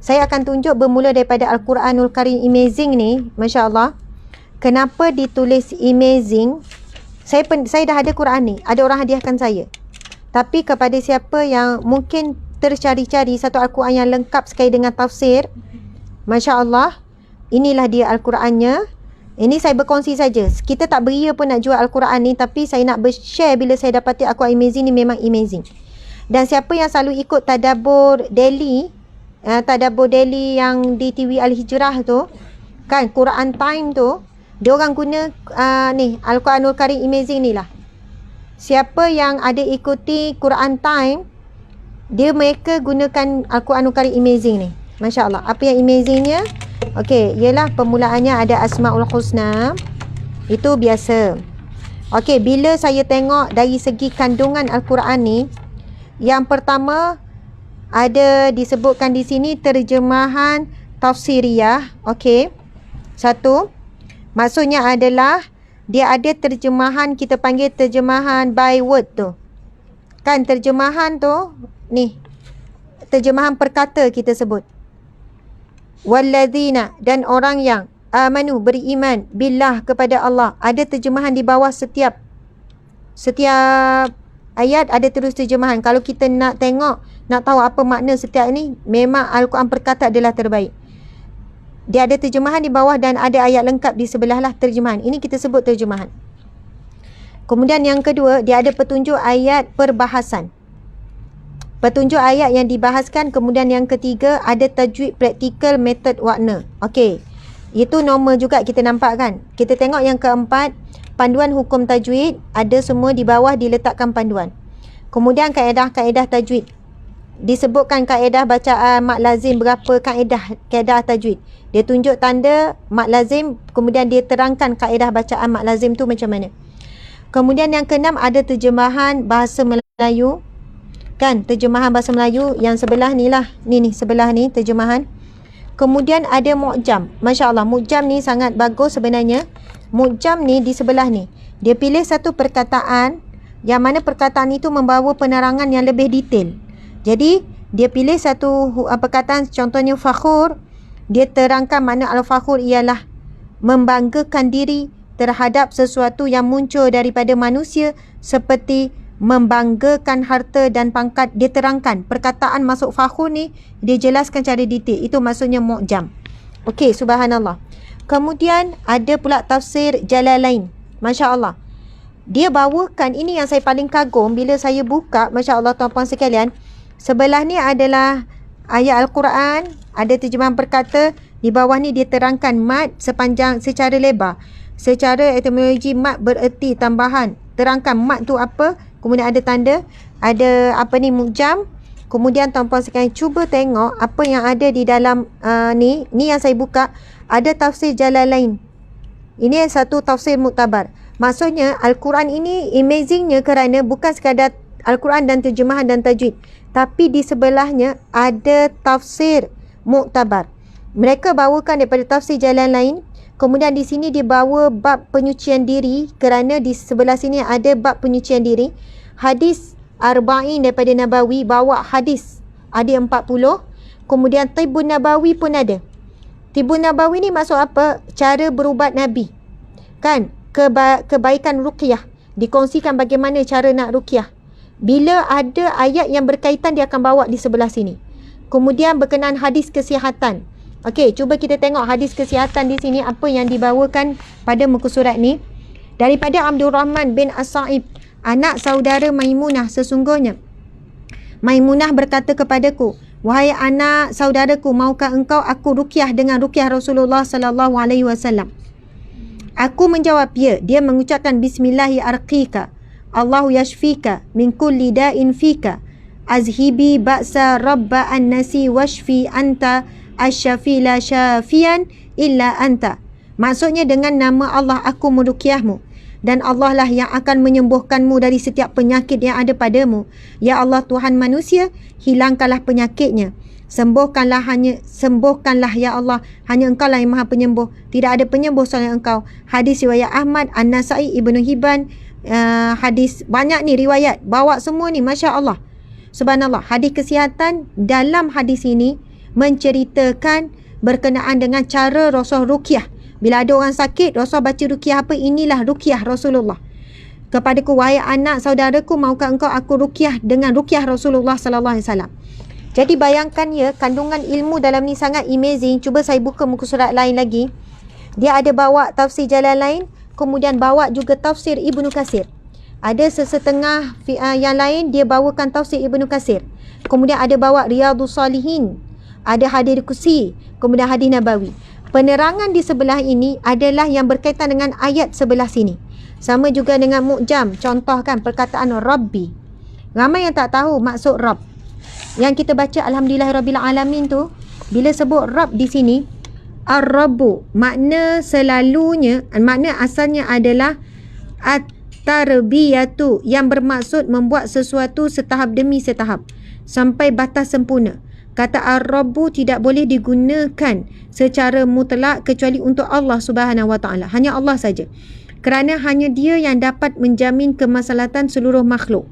Saya akan tunjuk bermula daripada Al-Quranul Karim Amazing ni, Masya Allah. Kenapa ditulis Amazing? Saya dah ada Quran ni, ada orang hadiahkan saya. Tapi kepada siapa yang mungkin tercari-cari satu Al-Quran yang lengkap sekali dengan tafsir, Masya Allah, inilah dia Al-Qurannya. Ini saya berkongsi saja. Kita tak beria pun nak jual Al-Quran ni, tapi saya nak share bila saya dapati Al-Quran Amazing ni memang amazing. Dan siapa yang selalu ikut Tadabbur Daily yang di TV Al-Hijrah tu, kan, Quran Time tu, dia orang guna ni Al-Quranul Karim Amazing ni lah. Siapa yang ada ikuti Quran Time, mereka gunakan Al-Quranul Karim Amazing ni. Masya Allah. Apa yang amazingnya? Okey, ialah permulaannya ada Asmaul Husna. Itu biasa. Okey, bila saya tengok dari segi kandungan Al-Quran ni, yang pertama ada disebutkan di sini terjemahan tafsiriyah. Okey. Satu, maksudnya adalah dia ada terjemahan, kita panggil terjemahan by word tu. Kan terjemahan tu, ni. Terjemahan perkata kita sebut. Walladzina, dan orang yang amanu, beriman, billah, kepada Allah. Ada terjemahan di bawah setiap ayat ada terus terjemahan. Kalau kita nak tengok, nak tahu apa makna setiap ni, memang Al-Quran perkata adalah terbaik. Dia ada terjemahan di bawah dan ada ayat lengkap di sebelah lah terjemahan. Ini kita sebut terjemahan. Kemudian yang kedua, dia ada petunjuk ayat perbahasan. Petunjuk ayat yang dibahaskan. Kemudian yang ketiga, ada tajwid praktikal, metod warna. Okey. Itu normal juga kita nampak kan. Kita tengok yang keempat, panduan hukum tajwid, ada semua di bawah diletakkan panduan. Kemudian kaedah-kaedah tajwid. Disebutkan kaedah bacaan mak lazim berapa kaedah tajwid. Dia tunjuk tanda mak lazim, kemudian dia terangkan kaedah bacaan mak lazim tu macam mana. Kemudian yang keenam ada terjemahan bahasa Melayu. Kan, terjemahan bahasa Melayu yang sebelah ni lah. Ni sebelah ni terjemahan. Kemudian ada mu'jam. Masya Allah, mu'jam ni sangat bagus sebenarnya. Mu'jam ni di sebelah ni. Dia pilih satu perkataan yang mana perkataan itu membawa penerangan yang lebih detail. Jadi, dia pilih satu perkataan, contohnya fakhur. Dia terangkan makna al-fakhur ialah membanggakan diri terhadap sesuatu yang muncul daripada manusia seperti membanggakan harta dan pangkat. Dia terangkan perkataan masuk fakhur ni, dia jelaskan cara detail. Itu maksudnya mu'jam. Okey, subhanallah. Kemudian ada pula tafsir Jalalain. Masya Allah. Dia bawakan, ini yang saya paling kagum bila saya buka, Masya Allah tuan-puan sekalian. Sebelah ni adalah ayat Al-Quran, ada terjemahan perkata. Di bawah ni dia terangkan mat secara lebar. Secara etimologi mat bererti tambahan. Terangkan mat tu apa. Kemudian ada tanda, ada mu'jam. Kemudian tuan-puan sekalian cuba tengok apa yang ada di dalam ni yang saya buka. Ada tafsir Jalalain. Ini satu tafsir muktabar. Maksudnya Al-Quran ini amazingnya kerana bukan sekadar Al-Quran dan terjemahan dan tajwid, tapi di sebelahnya ada tafsir muktabar. Mereka bawakan daripada tafsir Jalalain. Kemudian di sini dibawa bab penyucian diri, kerana di sebelah sini ada bab penyucian diri. Hadis Arba'in daripada Nabawi bawa hadis ada 40. Kemudian Tibbun Nabawi pun ada. Tibbun Nabawi ni maksud apa? Cara berubat Nabi. Kan? Kebaikan ruqyah. Dikongsikan bagaimana cara nak ruqyah. Bila ada ayat yang berkaitan, dia akan bawa di sebelah sini. Kemudian berkenaan hadis kesihatan. Okey, cuba kita tengok hadis kesihatan di sini apa yang dibawakan pada muka surat ni. Daripada Abdul Rahman bin As-Sa'ib, anak saudara Maimunah, sesungguhnya Maimunah berkata kepadaku, wahai anak saudaraku, maukah engkau aku ruqyah dengan ruqyah Rasulullah sallallahu alaihi wasallam? Aku menjawab, ya. Dia mengucapkan bismillahi arqika, Allahu yashfika min kulli da'in fika, azhibi ba'sa rabba an-nasi washfi anta asyafi la syafian illa anta. Maksudnya dengan nama Allah aku meruqyahmu, dan Allah lah yang akan menyembuhkanmu dari setiap penyakit yang ada padamu. Ya Allah Tuhan manusia, hilangkanlah penyakitnya. Sembuhkanlah ya Allah, hanya engkau lah yang maha penyembuh, tidak ada penyembuh selain engkau. Hadis riwayat Ahmad, An-Nasai, Ibnu Hibban. Hadis banyak ni riwayat, bawa semua ni, Masya Allah, subhanallah. Hadis kesihatan dalam hadis ini menceritakan berkenaan dengan cara Rasul ruqyah. Bila ada orang sakit, Rasul baca ruqyah apa? Inilah ruqyah Rasulullah. Kepadaku, wahai anak saudaraku, maukah engkau aku ruqyah dengan ruqyah Rasulullah sallallahu alaihi wasallam? Jadi bayangkan ya, kandungan ilmu dalam ni sangat amazing. Cuba saya buka muka surat lain lagi. Dia ada bawa tafsir Jalalain, kemudian bawa juga tafsir Ibnu Katsir. Ada sesetengah yang lain dia bawakan tafsir Ibnu Katsir. Kemudian ada bawa Riyadhus Salihin, ada hadis kursi, kemudian hadis Nabawi. Penerangan di sebelah ini adalah yang berkaitan dengan ayat sebelah sini. Sama juga dengan mu'jam. Contoh kan perkataan Rabbi. Ramai yang tak tahu maksud Rabb. Yang kita baca Alhamdulillahirabbil alamin tu, bila sebut Rabb di sini, Ar-Rabbu, makna selalunya, makna asalnya adalah at-tarbiyatu, yang bermaksud membuat sesuatu setahap demi setahap sampai batas sempurna. Kata Ar-Rabbu tidak boleh digunakan secara mutlak kecuali untuk Allah Subhanahu Wa Taala. Hanya Allah saja. Kerana hanya Dia yang dapat menjamin kemaslahatan seluruh makhluk.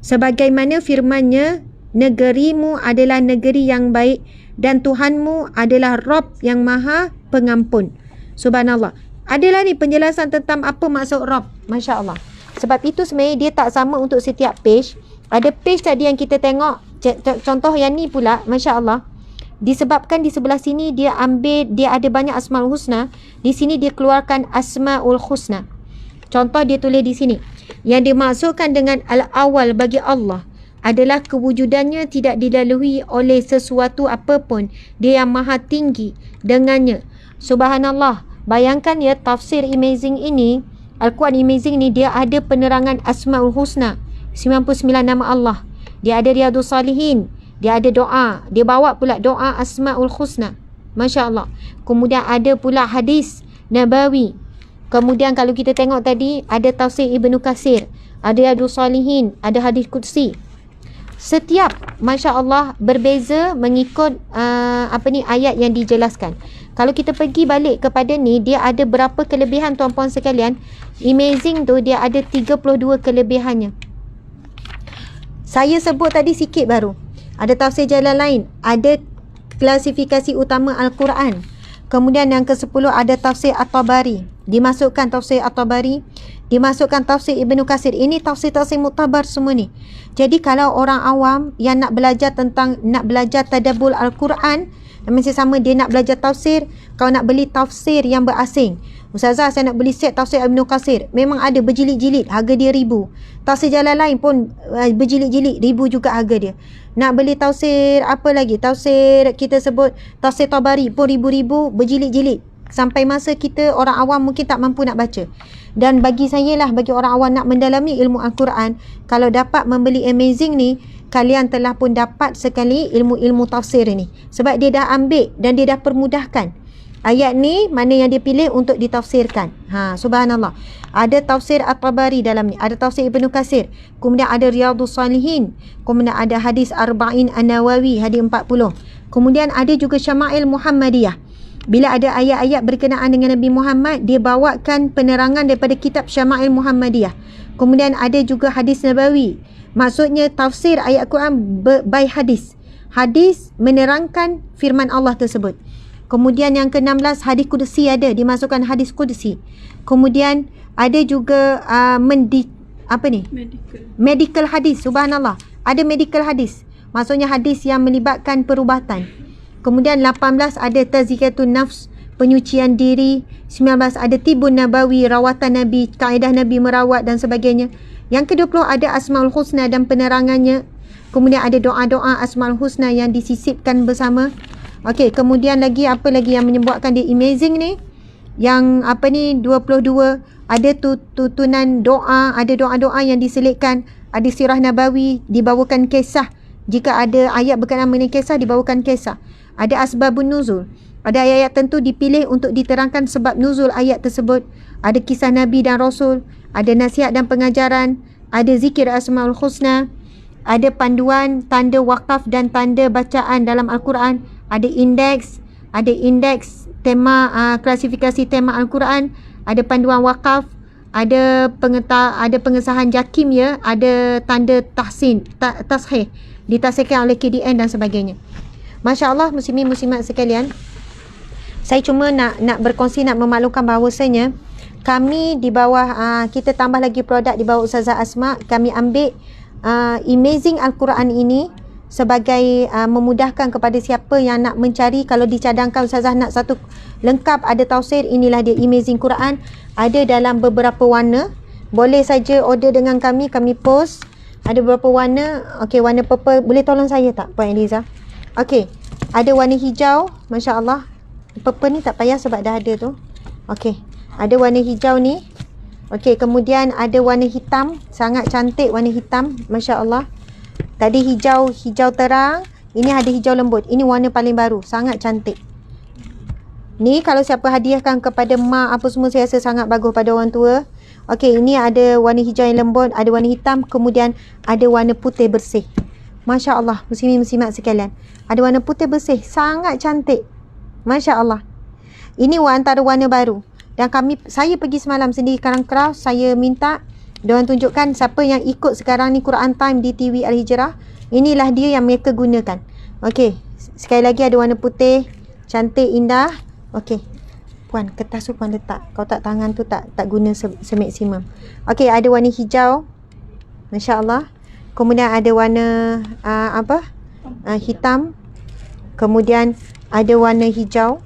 Sebagaimana firman-Nya, negerimu adalah negeri yang baik dan Tuhanmu adalah Rabb yang maha pengampun. Subhanallah. Adalah ni penjelasan tentang apa maksud Rabb. Masya Allah. Sebab itu sebenarnya dia tak sama untuk setiap page. Ada page tadi yang kita tengok, contoh yang ni pula, Masya Allah. Disebabkan di sebelah sini dia ambil, dia ada banyak Asmaul Husna. Di sini dia keluarkan Asmaul Husna. Contoh dia tulis di sini, yang dimaksudkan dengan al-awal bagi Allah adalah kewujudannya tidak dilalui oleh sesuatu apapun. Dia yang maha tinggi dengannya. Subhanallah. Bayangkan ya, tafsir amazing ini Al-Quran Amazing ni dia ada penerangan Asmaul Husna, 99 nama Allah. Dia ada Riyadhus Salihin, dia ada doa, dia bawa pula doa Asmaul Husna. Masya Allah. Kemudian ada pula hadis Nabawi. Kemudian kalau kita tengok tadi ada tafsir Ibnu Katsir, ada Riyadhus Salihin, ada hadis Qudsi. Setiap Masya Allah berbeza mengikut ayat yang dijelaskan. Kalau kita pergi balik kepada ni, dia ada berapa kelebihan tuan-puan sekalian. Amazing tu dia ada 32 kelebihannya. Saya sebut tadi sikit baru. Ada tafsir jalan lain, ada klasifikasi utama Al-Quran. Kemudian yang ke-10 ada tafsir At-Tabari. Dimasukkan tafsir At-Tabari, dimasukkan tafsir Ibnu Katsir. Ini tafsir-tafsir muktabar semua ni. Jadi kalau orang awam yang nak belajar tadabbur Al-Quran, masih sama dia nak belajar tafsir, kalau nak beli tafsir yang berasing, Ustazah saya nak beli set tafsir Ibnu Katsir, memang ada berjilid-jilid, harga dia RM1,000. Tafsir jalan lain pun berjilid-jilid, RM1,000 juga harga dia. Nak beli tafsir apa lagi, tafsir kita sebut tafsir Tabari pun ribu-ribu, berjilid-jilid. Sampai masa kita orang awam mungkin tak mampu nak baca. Dan bagi saya lah, bagi orang awam nak mendalami ilmu Al-Quran, kalau dapat membeli Amazing ni, kalian telah pun dapat sekali ilmu-ilmu tafsir ni. Sebab dia dah ambil dan dia dah permudahkan. Ayat ni mana yang dia pilih untuk ditafsirkan. Subhanallah. Ada tafsir At-Tabari dalam ni, ada tafsir Ibnu Katsir, kemudian ada Riyadhus Salihin, kemudian ada hadis Arba'in An-Nawawi, hadis 40. Kemudian ada juga Syama'il Muhammadiyah. Bila ada ayat-ayat berkenaan dengan Nabi Muhammad, dia bawakan penerangan daripada kitab Syama'il Muhammadiyah. Kemudian ada juga hadis Nabawi. Maksudnya tafsir ayat Quran by hadis. Hadis menerangkan firman Allah tersebut. Kemudian yang ke-16 hadis Qudsi ada, dimasukkan hadis Qudsi. Kemudian ada juga medical hadis. Subhanallah. Ada medical hadis. Maksudnya hadis yang melibatkan perubatan. Kemudian 18 ada tazkiyatun nafs, penyucian diri. 19 ada tibun nabawi, rawatan Nabi, kaedah Nabi merawat dan sebagainya. Yang ke-20 ada Asmaul Husna dan penerangannya. Kemudian ada doa-doa Asmaul Husna yang disisipkan bersama. Okey, kemudian lagi apa lagi yang menyebabkan dia amazing ni? Yang 22 ada tutunan doa, ada doa-doa yang diselitkan, ada sirah nabawi, dibawakan kisah. Jika ada ayat berkenaan mengenai kisah, dibawakan kisah. Ada asbabun nuzul. Ada ayat-ayat tentu dipilih untuk diterangkan sebab nuzul ayat tersebut. Ada kisah Nabi dan Rasul, ada nasihat dan pengajaran, ada zikir Asmaul Husna, ada panduan tanda wakaf dan tanda bacaan dalam Al-Quran, ada indeks tema, klasifikasi tema Al-Quran, ada panduan wakaf, ada pengesahan JAKIM ya, ada tanda tashih, ditasihkan oleh KDN dan sebagainya. Masya Allah, muslimin muslimat sekalian, saya cuma nak berkongsi, nak memaklumkan bahawasanya kami di bawah, kita tambah lagi produk di bawah Ustazah Asma. Kami ambil Amazing Al-Quran ini sebagai memudahkan kepada siapa yang nak mencari. Kalau dicadangkan Ustazah nak satu lengkap ada tafsir, inilah dia Amazing Quran. Ada dalam beberapa warna. Boleh saja order dengan kami post. Ada beberapa warna. Okey, warna purple. Boleh tolong saya tak, Puan Eliza? Okey, ada warna hijau. Masya Allah. Purple ni tak payah sebab dah ada tu. Okey, ada warna hijau ni. Okey, kemudian ada warna hitam. Sangat cantik warna hitam. Masya Allah. Tadi hijau terang. Ini ada hijau lembut. Ini warna paling baru. Sangat cantik. Ni kalau siapa hadiahkan kepada mak apa semua, saya rasa sangat bagus pada orang tua. Okey, ini ada warna hijau yang lembut, ada warna hitam, kemudian ada warna putih bersih. Masya Allah, muslimin muslimat sekalian. Ada warna putih bersih. Sangat cantik. Masya Allah. Ini antara warna baru. Dan saya pergi semalam sendiri Karang Kraus. Saya minta diorang tunjukkan siapa yang ikut sekarang ni Quran Time di TV Al-Hijrah. Inilah dia yang mereka gunakan. Okey, sekali lagi ada warna putih, cantik, indah. Okey, Puan, kertas tu Puan letak. Kalau tak tangan tu tak guna semaksimum. Okey, ada warna hijau. Masya Allah. Kemudian ada warna hitam. Kemudian ada warna hijau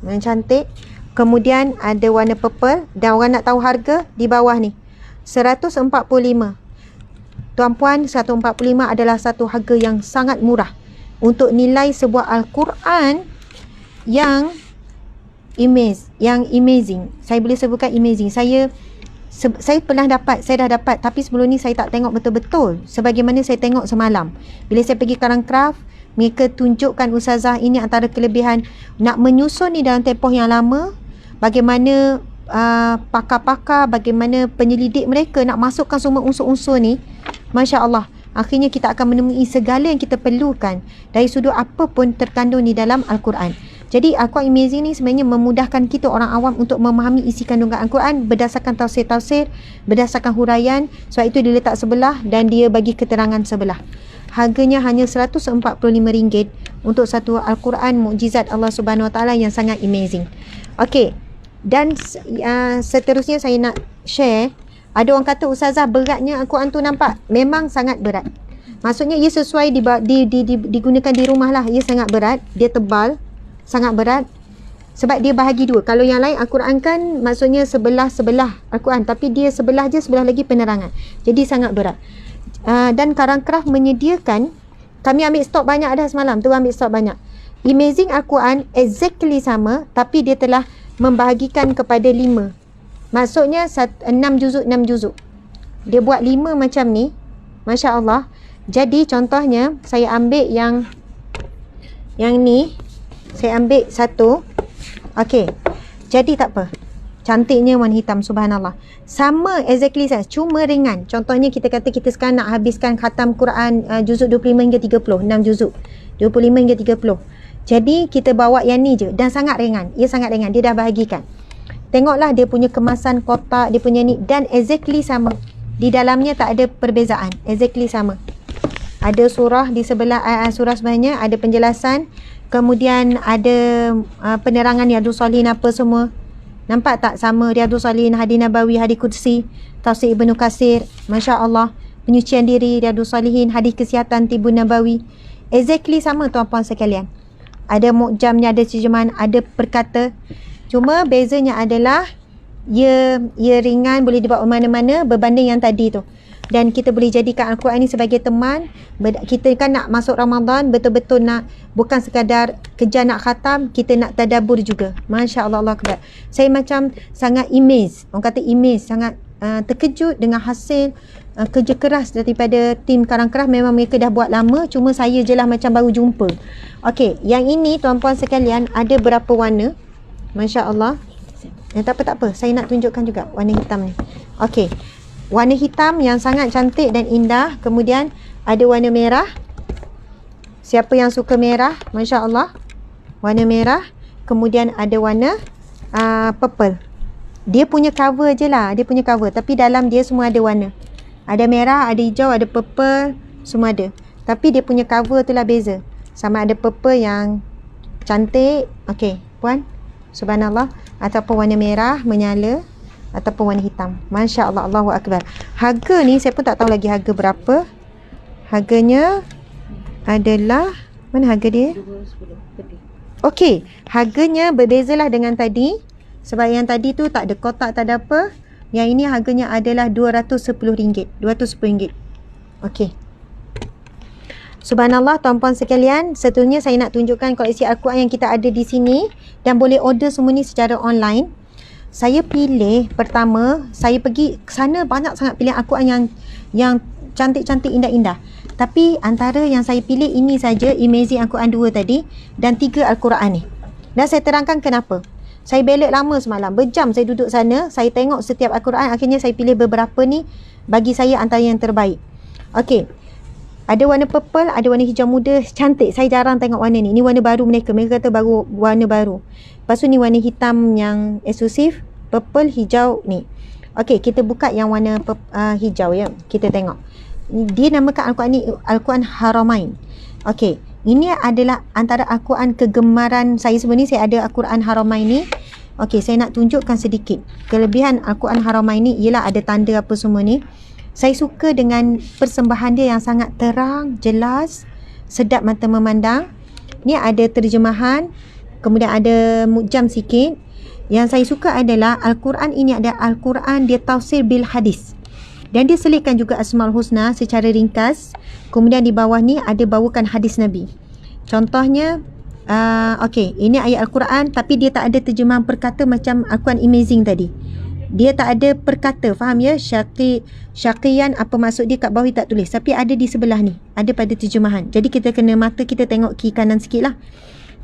yang cantik. Kemudian ada warna purple. Dan orang nak tahu harga di bawah ni 145. Tuan-puan, 145 adalah satu harga yang sangat murah untuk nilai sebuah Al-Quran yang yang amazing. Saya boleh sebutkan amazing. Saya dah dapat, tapi sebelum ni saya tak tengok betul-betul sebagaimana saya tengok semalam. Bila saya pergi Karangcraft, mereka tunjukkan ustazah ini antara kelebihan nak menyusun ni dalam tempoh yang lama, bagaimana pakar-pakar, bagaimana penyelidik mereka nak masukkan semua unsur-unsur ni. Masya Allah, akhirnya kita akan menemui segala yang kita perlukan dari sudut apa pun terkandung di dalam Al-Quran. Jadi Al-Quran Amazing ni sebenarnya memudahkan kita orang awam untuk memahami isi kandungan Al-Quran berdasarkan tafsir-tafsir, berdasarkan huraian. Sebab itu dia letak sebelah dan dia bagi keterangan sebelah. Harganya hanya RM145 untuk satu Al-Quran mukjizat Allah Subhanahu Wa Taala yang sangat amazing. Okey. Dan seterusnya saya nak share, ada orang kata ustazah beratnya Al-Quran tu nampak. Memang sangat berat. Maksudnya ia sesuai digunakan di rumah lah. Ia sangat berat, dia tebal, sangat berat. Sebab dia bahagi dua. Kalau yang lain Al-Quran kan maksudnya sebelah Al-Quran, tapi dia sebelah lagi penerangan. Jadi sangat berat. Dan Karangcraft menyediakan, kami ambil stok banyak dah semalam tu, ambil stok banyak. Amazing Al-Quran exactly sama, tapi dia telah membahagikan kepada 5. Maksudnya 6 juzuk. Dia buat 5 macam ni. Masya Allah. Jadi contohnya saya ambil yang ni. Saya ambil satu. Okey. Jadi tak apa. Cantiknya warna hitam, subhanallah. Sama exactly saya, cuma ringan. Contohnya kita kata kita sekarang nak habiskan khatam Quran juzuk 25 hingga 30, 6 juzuk. 25 hingga 30. Jadi kita bawa yang ni je dan sangat ringan. Ia sangat ringan, dia dah bahagikan. Tengoklah dia punya kemasan kotak, dia punya ni, dan exactly sama. Di dalamnya tak ada perbezaan, exactly sama. Ada surah di sebelah surah sebenarnya, ada penjelasan. Kemudian ada penerangan Riyadhus Shalihin apa semua. Nampak tak sama? Riyadhus Shalihin, Hadis Nabawi, Hadis Qudsi, Tafsir Ibnu Katsir, Masya Allah, penyucian diri, Riyadhus Shalihin, Hadis Kesihatan, Tibun Nabawi. Exactly sama tuan-puan sekalian. Ada mukjamnya, ada terjemahan, ada perkata. Cuma bezanya adalah ia ringan, boleh dibawa mana-mana berbanding yang tadi tu. Dan kita boleh jadikan Al-Quran ni sebagai teman. Kita kan nak masuk Ramadan, betul-betul nak, bukan sekadar kejar nak khatam, kita nak tadabbur juga. Masya Allah, Allah Akbar. Saya macam sangat amazed, orang kata amazed, sangat terkejut dengan hasil kerja keras daripada tim Karangcraft. Memang mereka dah buat lama, cuma saya je lah macam baru jumpa. Okey, yang ini tuan-puan sekalian ada berapa warna. Masya Allah. Tak apa, saya nak tunjukkan juga warna hitam ni. Okey, warna hitam yang sangat cantik dan indah. Kemudian ada warna merah. Siapa yang suka merah? Masya Allah. Warna merah. Kemudian ada warna purple. Dia punya cover je lah. Dia punya cover. Tapi dalam dia semua ada warna. Ada merah, ada hijau, ada purple. Semua ada. Tapi dia punya cover tu lah beza. Sama ada purple yang cantik. Okey, puan. Subhanallah. Ataupun warna merah menyala, ataupun warna hitam. Masya Allah, Allahu Akbar. Harga ni saya pun tak tahu lagi harga berapa. Harganya adalah, mana harga dia? Okey, harganya berbezalah dengan tadi. Sebab yang tadi tu tak ada kotak, tak ada apa. Yang ini harganya adalah RM210. RM210. Okey. Subhanallah tuan-puan sekalian, seterusnya saya nak tunjukkan koleksi Al-Quran yang kita ada di sini dan boleh order semua ni secara online. Saya pilih pertama, saya pergi ke sana banyak sangat pilihan Al-Quran yang cantik-cantik, indah-indah. Tapi antara yang saya pilih ini saja, Amazing Al-Quran 2 tadi dan 3 Al-Quran ni. Dan saya terangkan kenapa. Saya belak lama semalam, berjam saya duduk sana, saya tengok setiap Al-Quran, akhirnya saya pilih beberapa ni bagi saya antara yang terbaik. Okey. Ada warna purple, ada warna hijau muda, cantik. Saya jarang tengok warna ni. Ni warna baru mereka. Mereka kata baru, warna baru. Lepas tu ni warna hitam yang eksklusif, purple, hijau ni. Okey, kita buka yang warna hijau ya. Kita tengok. Dia namakan Al-Quran ni Al-Quran Haramain. Okey, ini adalah antara Al-Quran kegemaran saya sebenarnya. Saya ada Al-Quran Haramain ni. Okey, saya nak tunjukkan sedikit. Kelebihan Al-Quran Haramain ni ialah ada tanda apa semua ni. Saya suka dengan persembahan dia yang sangat terang, jelas, sedap mata memandang. Ni ada terjemahan, kemudian ada mukjam sikit. Yang saya suka adalah Al-Quran ini ada Al-Quran dia tafsir bil hadis. Dan dia selitkan juga Asmaul Husna secara ringkas. Kemudian di bawah ni ada bawakan hadis Nabi. Contohnya Okey, ini ayat Al-Quran tapi dia tak ada terjemahan perkata macam Al-Quran Amazing tadi. Dia tak ada perkata, faham ya? Syaqiyan apa maksud dia kat bawah dia tak tulis, tapi ada di sebelah ni, ada pada terjemahan. Jadi kita kena mata kita tengok kiri kanan sikit lah.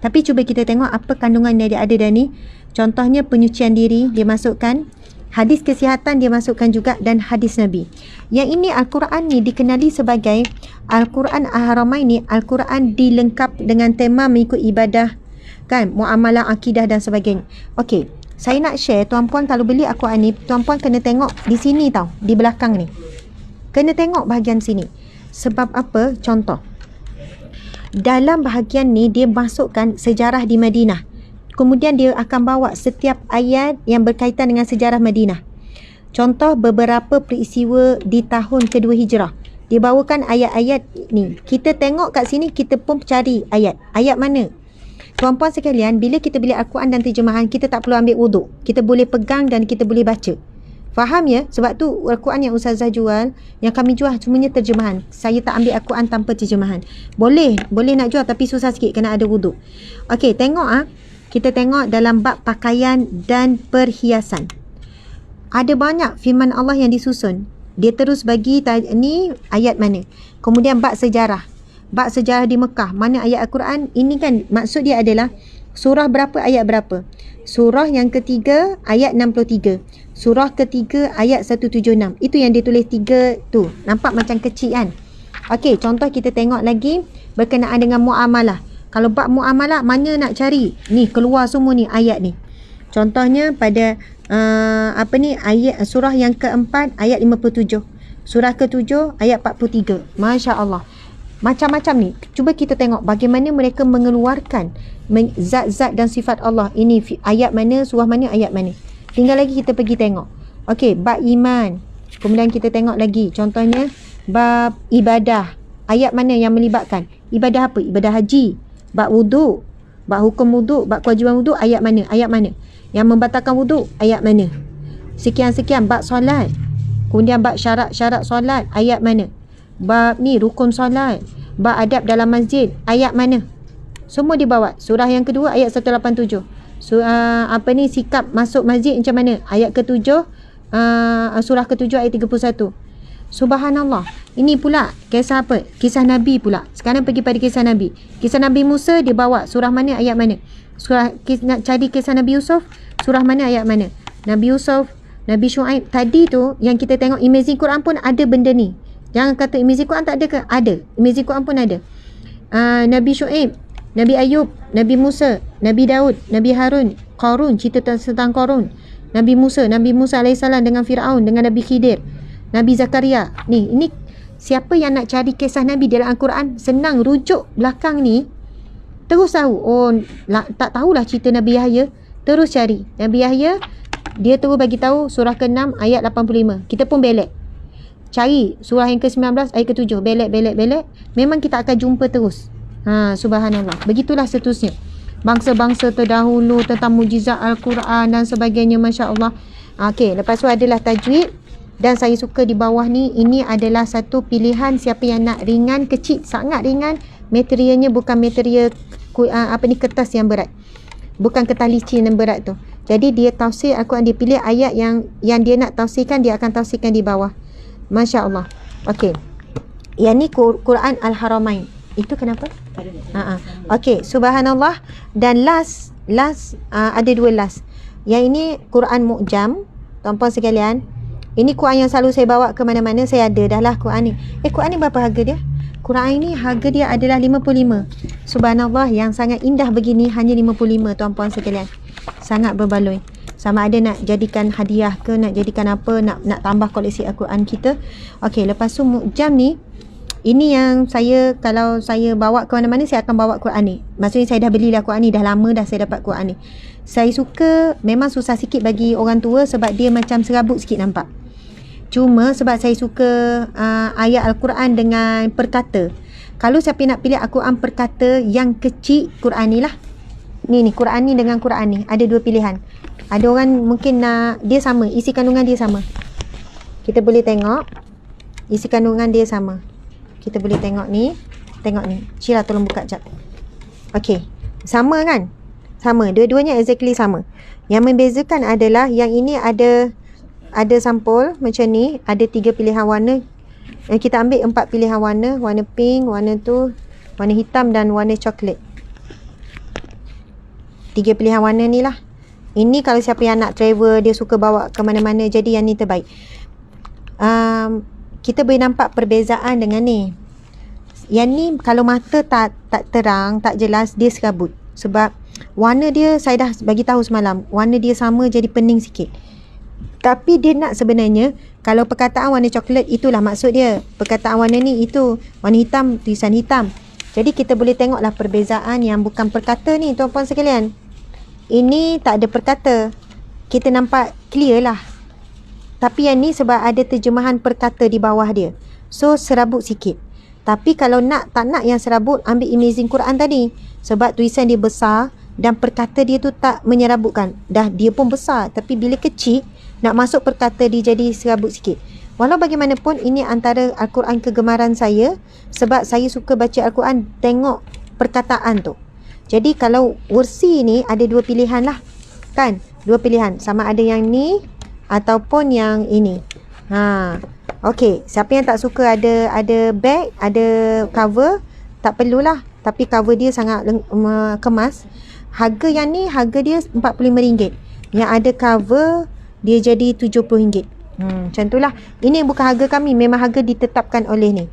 Tapi cuba kita tengok apa kandungan yang dia ada dah ni. Contohnya penyucian diri dia masukkan, hadis kesihatan dia masukkan juga, dan hadis Nabi. Yang ini Al-Quran ni dikenali sebagai Al-Quran Al-Haramain ni, Al-Quran dilengkap dengan tema mengikut ibadah, kan, muamalah, akidah dan sebagainya. Okey, saya nak share, tuan-puan kalau beli Al-Quran ni, tuan-puan kena tengok di sini tau, di belakang ni. Kena tengok bahagian sini. Sebab apa? Contoh, dalam bahagian ni dia masukkan sejarah di Madinah. Kemudian dia akan bawa setiap ayat yang berkaitan dengan sejarah Madinah. Contoh beberapa peristiwa di tahun kedua Hijrah. Dia bawakan ayat-ayat ni. Kita tengok kat sini, kita pun cari ayat. Ayat mana? Tuan-puan sekalian, bila kita beli Al-Quran dan terjemahan, kita tak perlu ambil wuduk. Kita boleh pegang dan kita boleh baca. Faham ya? Sebab tu Al-Quran yang Ustazah jual, yang kami jual semuanya terjemahan. Saya tak ambil Al-Quran tanpa terjemahan. Boleh nak jual tapi susah sikit, kena ada wuduk. Okey, tengok kita tengok dalam bab pakaian dan perhiasan. Ada banyak firman Allah yang disusun. Dia terus bagi ni ayat mana. Kemudian bab sejarah. Bab sejarah di Mekah. Mana ayat Al-Quran? Ini kan maksud dia adalah surah berapa, ayat berapa. Surah yang ketiga ayat 63. Surah ketiga ayat 176. Itu yang dia tulis 3 tu. Nampak macam kecil kan? Okey, contoh kita tengok lagi berkenaan dengan muamalah. Kalau bab muamalah, mana nak cari? Ni keluar semua ni ayat ni. Contohnya pada ayat surah yang keempat ayat 57. Surah ke-7 ayat 43. Masya-Allah. Macam-macam ni. Cuba kita tengok bagaimana mereka mengeluarkan zat-zat dan sifat Allah. Ini ayat mana, surah mana, ayat mana. Tinggal lagi kita pergi tengok. Okey, bab iman. Kemudian kita tengok lagi. Contohnya bab ibadah. Ayat mana yang melibatkan? Ibadah apa? Ibadah haji. Bab wuduk, bab hukum wuduk, bab kewajiban wuduk, ayat mana? Ayat mana? Yang membatalkan wuduk, ayat mana? Sekian-sekian, bab solat. Kemudian bab syarat-syarat solat, ayat mana? Bab ni rukun solat, bab adab dalam masjid, ayat mana? Semua dibawa. Surah yang kedua ayat 187. Sikap masuk masjid macam mana? Ayat ke-7, surah ke-7 ayat 31. Subhanallah. Ini pula kisah apa? Kisah Nabi pula. Sekarang pergi pada kisah Nabi. Kisah Nabi Musa dia bawa surah mana, ayat mana? Nak cari kisah Nabi Yusuf, surah mana, ayat mana? Nabi Yusuf, Nabi Shu'aib. Tadi tu yang kita tengok Amazing Quran pun ada benda ni. Jangan kata Amazing Quran tak ada ke? Ada. Amazing Quran pun ada. Nabi Shu'aib, Nabi Ayub, Nabi Musa, Nabi Daud, Nabi Harun, Qarun, cerita tentang Qarun. Nabi Musa AS dengan Fir'aun, dengan Nabi Khidir, Nabi Zakaria. Ini siapa yang nak cari kisah Nabi dalam Al-Quran, senang rujuk belakang ni. Terus tahu. Tak tahulah cerita Nabi Yahya. Terus cari. Nabi Yahya, dia terus bagi tahu surah ke-6 ayat 85. Kita pun belek. Cari surah yang ke-19 ayat ke-7. Belek. Memang kita akan jumpa terus. Subhanallah. Begitulah seterusnya. Bangsa-bangsa terdahulu tentang mujizat Al-Quran dan sebagainya. Masya Allah. Okey, lepas tu adalah tajwid. Dan saya suka di bawah ni, ini adalah satu pilihan siapa yang nak ringan, kecil, sangat ringan. Materialnya bukan material kertas yang berat. Bukan kertas licin yang berat tu. Jadi dia tafsir Al-Quran, dia pilih ayat yang dia nak tafsirkan, dia akan tafsirkan di bawah. Masya Allah. Okey. Yang ni Quran Al-Haramain. Itu kenapa? Okey, subhanallah. Dan last ada dua last. Yang ini Quran Mu'jam. Tuan-puan sekalian, ini Quran yang selalu saya bawa ke mana-mana. Saya ada dah lah Quran ni. Quran ni berapa harga dia? Quran ini harga dia adalah 55. Subhanallah, yang sangat indah begini hanya 55, tuan-puan sekalian. Sangat berbaloi. Sama ada nak jadikan hadiah ke, nak jadikan apa, nak tambah koleksi Al-Quran kita. Okey, lepas tu Mu'jam ni, ini yang kalau saya bawa ke mana-mana, saya akan bawa Quran ni. Maksudnya saya dah belilah Quran ni, dah lama dah saya dapat Quran ni. Saya suka, memang susah sikit bagi orang tua sebab dia macam serabut sikit nampak. Cuma sebab saya suka ayat Al-Quran dengan perkata. Kalau siapa nak pilih Al-Quran perkata yang kecil, Quran ni lah. Ni Quran ni dengan Quran ni. Ada dua pilihan. Ada orang mungkin nak, dia sama, isi kandungan dia sama. Kita boleh tengok, isi kandungan dia sama. Kita boleh tengok ni. Tengok ni. Cila tolong buka jap. Okey. Sama kan? Sama, dua-duanya exactly sama. Yang membezakan adalah yang ini ada sampul macam ni, ada 3 pilihan warna. Kita ambil 4 pilihan warna, warna pink, warna tu, warna hitam dan warna coklat. 3 pilihan warna ni lah. Ini kalau siapa yang nak travel, dia suka bawa ke mana-mana, jadi yang ni terbaik. Kita boleh nampak perbezaan dengan ni. Yang ni kalau mata tak terang, tak jelas, dia serabut. Sebab warna dia, saya dah bagi tahu semalam, warna dia sama jadi pening sikit. Tapi dia nak sebenarnya, kalau perkataan warna coklat, itulah maksud dia. Perkataan warna ni, itu. Warna hitam, tulisan hitam. Jadi kita boleh tengoklah perbezaan yang bukan perkata ni, tuan-puan sekalian. Ini tak ada perkata. Kita nampak clear lah. Tapi yang ni sebab ada terjemahan perkata di bawah dia. So, serabut sikit. Tapi kalau tak nak yang serabut, ambil Amazing Quran tadi. Sebab tulisan dia besar dan perkata dia tu tak menyerabutkan. Dah dia pun besar. Tapi bila kecil, nak masuk perkata dia jadi serabut sikit. Walau bagaimanapun, ini antara Al-Quran kegemaran saya. Sebab saya suka baca Al-Quran, tengok perkataan tu. Jadi kalau versi ni ada 2 pilihan lah. Kan? 2 pilihan. Sama ada yang ni ataupun yang ini. Okey, siapa yang tak suka ada bag, ada cover, tak perlulah. Tapi cover dia sangat kemas. Harga yang ni, harga dia RM45. Yang ada cover, dia jadi RM70. Macam tu lah. Ini bukan harga kami, memang harga ditetapkan oleh ni.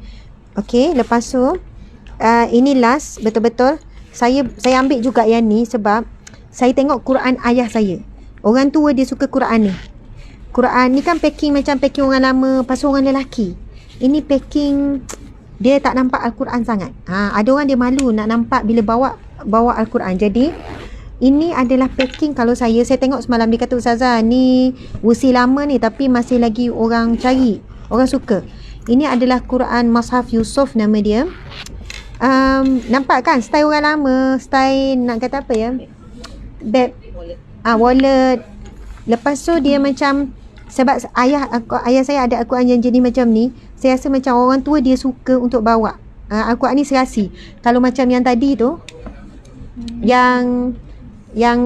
Okey, lepas tu ini last, betul-betul saya ambil juga yang ni sebab saya tengok Quran ayah saya. Orang tua dia suka Quran ni. Quran ni kan packing macam packing orang lama, pasal orang lelaki. Ini packing, dia tak nampak Al-Quran sangat. Ada orang dia malu nak nampak bila bawa Al-Quran. Jadi ini adalah packing. Kalau saya tengok semalam, dia kata, Ustazah, ni versi lama ni tapi masih lagi orang cari, orang suka. Ini adalah Quran Mashaf Yusuf nama dia. Nampak kan style orang lama, style nak kata apa ya, bag, wallet. Lepas tu dia macam, sebab ayah saya ada Al-Quran yang jenis macam ni, saya rasa macam orang tua dia suka untuk bawa Al-Quran ni serasi. Kalau macam yang tadi tu, yang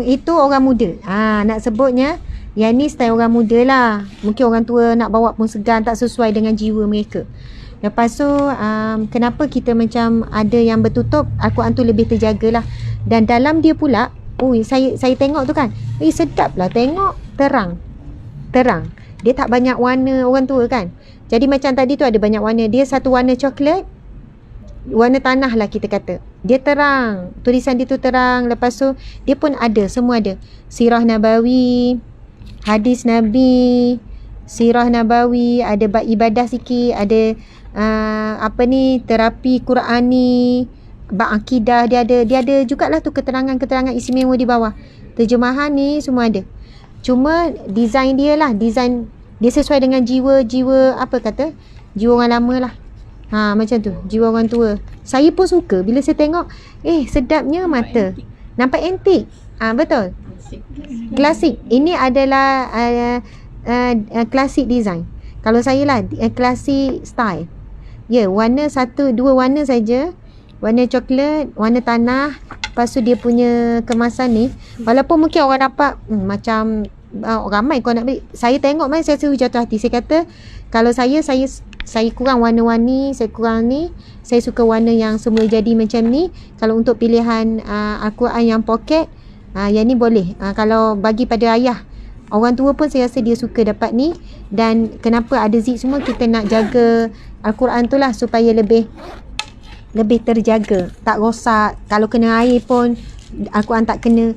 itu orang muda, nak sebutnya yang ni style orang muda lah. Mungkin orang tua nak bawa pun segan, tak sesuai dengan jiwa mereka. Lepas tu kenapa kita macam ada yang bertutup, Al-Quran tu lebih terjagalah. Dan dalam dia pula, saya tengok tu kan, sedap lah tengok, terang. Dia tak banyak warna orang tua kan. Jadi macam tadi tu ada banyak warna. Dia satu warna coklat, warna tanah lah kita kata. Dia terang, tulisan dia tu terang. Lepas tu dia pun ada, semua ada. Sirah Nabawi, hadis Nabi, Sirah Nabawi, ada bab ibadah sikit, ada terapi Qurani, bab akidah dia ada jugalah tu keterangan-keterangan istimewa di bawah. Terjemahan ni semua ada. Cuma design dia lah, design dia sesuai dengan jiwa jiwa orang lama lah. Macam tu, jiwa orang tua. Saya pun suka bila saya tengok, sedapnya mata. Nampak antik. Betul. Klasik. Ini adalah klasik design. Kalau saya lah, klasik style. Warna 1-2 warna saja. Warna coklat, warna tanah. Lepas tu dia punya kemasan ni, walaupun mungkin orang nampak macam ramai kau nak beli, saya tengok saya rasa jatuh hati. Saya kata kalau saya kurang warna-warni, saya kurang ni, saya suka warna yang semula jadi macam ni. Kalau untuk pilihan Al-Quran yang poket, yang ni boleh. Kalau bagi pada ayah, orang tua pun saya rasa dia suka dapat ni. Dan kenapa ada zip semua, kita nak jaga Al-Quran tu lah supaya lebih terjaga, tak rosak. Kalau kena air pun Al-Quran tak kena.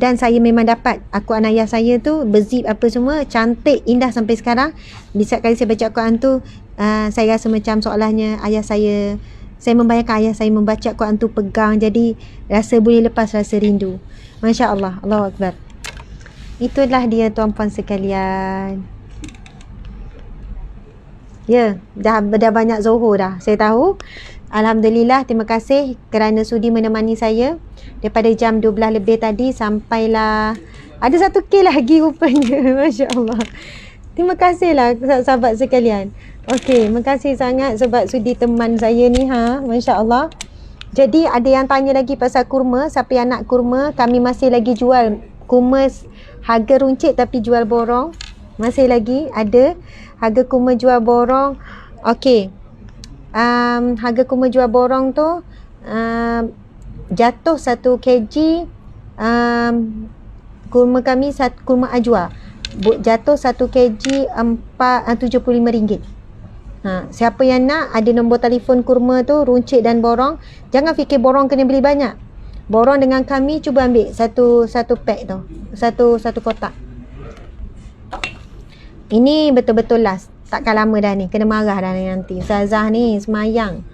Dan saya memang dapat Al-Quran ayah saya tu berzip apa semua, cantik, indah sampai sekarang. Setiap kali saya baca Al-Quran tu, saya rasa macam seolahnya ayah saya membayangkan ayah saya membaca Al-Quran tu pegang, jadi rasa boleh lepas rasa rindu. Masya Allah, Allahu Akbar. Itulah dia tuan-puan sekalian. Dah banyak Zohor dah, saya tahu. Alhamdulillah, terima kasih kerana sudi menemani saya daripada jam 12 lebih tadi sampailah ada 1K lagi rupanya. Masya Allah. Terima kasihlah sahabat sekalian. Okey, terima kasih sangat sebab sudi teman saya ni. Masya Allah. Jadi ada yang tanya lagi pasal kurma. Siapa yang nak kurma, kami masih lagi jual kurma harga runcit tapi jual borong. Masih lagi ada harga kurma jual borong. Okey. Harga kurma jual borong tu jatuh 1 kg kurma kami, kurma ajwa jatuh 1 kg RM75. Siapa yang nak, ada nombor telefon kurma tu, runcit dan borong. Jangan fikir borong kena beli banyak. Borong dengan kami cuba ambil satu pack tu, satu kotak. Ini betul-betul last. Takkan lama dah ni, kena marah dah nanti. Ustazah ni semayang.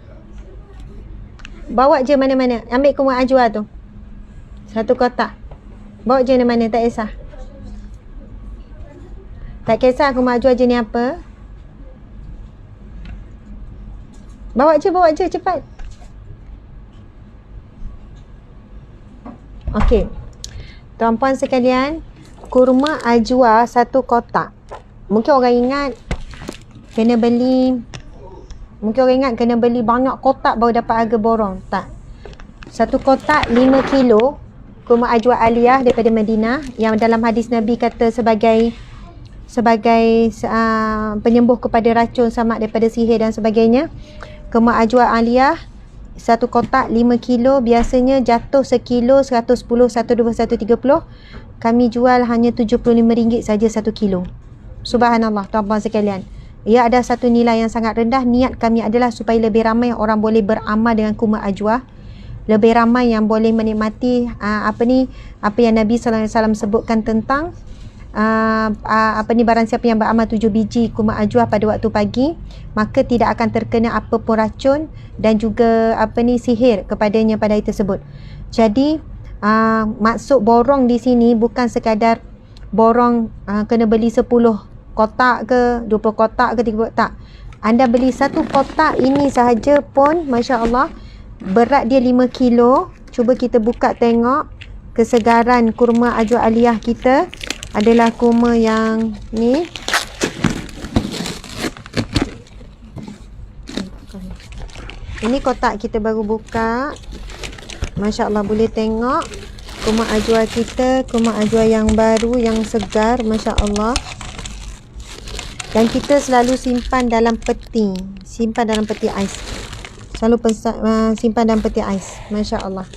Bawa je mana-mana. Ambil kurma ajwa tu, 1 kotak. Bawa je mana-mana, tak kisah. Tak kisah kurma ajwa jenis apa. Bawa je cepat. Okey. Tuan-puan sekalian, kurma ajwa 1 kotak. Mungkin orang ingat kena beli banyak kotak baru dapat harga borong. Tak. 1 kotak 5 kilo kurma ajwa aliyah daripada Madinah, yang dalam hadis Nabi kata sebagai penyembuh kepada racun, samak daripada sihir dan sebagainya. Kurma ajwa aliyah 1 kotak 5 kilo biasanya jatuh sekilo 110, 120, 130. Kami jual hanya RM75 saja 1 kilo. Subhanallah tuan-puan sekalian. Ia ada satu nilai yang sangat rendah. Niat kami adalah supaya lebih ramai orang boleh beramal dengan kurma ajwa. Lebih ramai yang boleh menikmati apa yang Nabi SAW sebutkan tentang barang siapa yang beramal 7 biji kurma ajwa pada waktu pagi, maka tidak akan terkena apa pun racun dan juga sihir kepadanya pada hari tersebut. Jadi maksud borong di sini bukan sekadar borong kena beli 10 kotak ke 20 kotak ke 30 kotak. Anda beli 1 kotak ini sahaja pun masya-Allah berat dia 5 kilo. Cuba kita buka tengok kesegaran kurma ajwa aliyah kita. Adalah kurma yang ni. Ini kotak kita baru buka. Masya-Allah boleh tengok kurma ajwa kita, kurma ajwa yang baru, yang segar, masya-Allah. Dan kita selalu simpan dalam peti ais. Selalu simpan dalam peti ais, masya-Allah.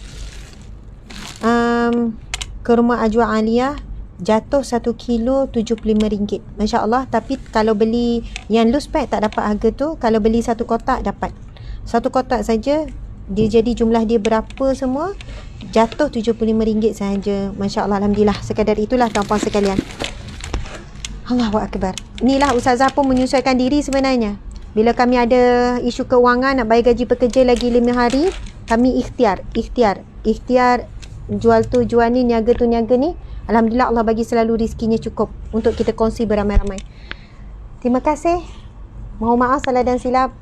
Kurma ajwa aliyah jatuh 1 kilo RM75, masya-Allah. Tapi kalau beli yang loose pack tak dapat harga tu. Kalau beli 1 kotak dapat. 1 kotak saja dia jadi jumlah dia berapa semua jatuh RM75 sahaja, masya-Allah. Alhamdulillah. Sekadar itulah tuan-puan sekalian. Allahu akbar. Inilah ustazah pun menyesuaikan diri sebenarnya. Bila kami ada isu kewangan nak bayar gaji pekerja lagi 5 hari, kami ikhtiar jual tu jual ni, niaga tu niaga ni. Alhamdulillah Allah bagi selalu rezekinya cukup untuk kita kongsi beramai-ramai. Terima kasih. Mohon maaf salah dan silap.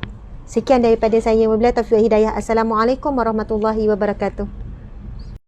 Sekian daripada saya. Wabillahi taufiq wal hidayah. Assalamualaikum warahmatullahi wabarakatuh.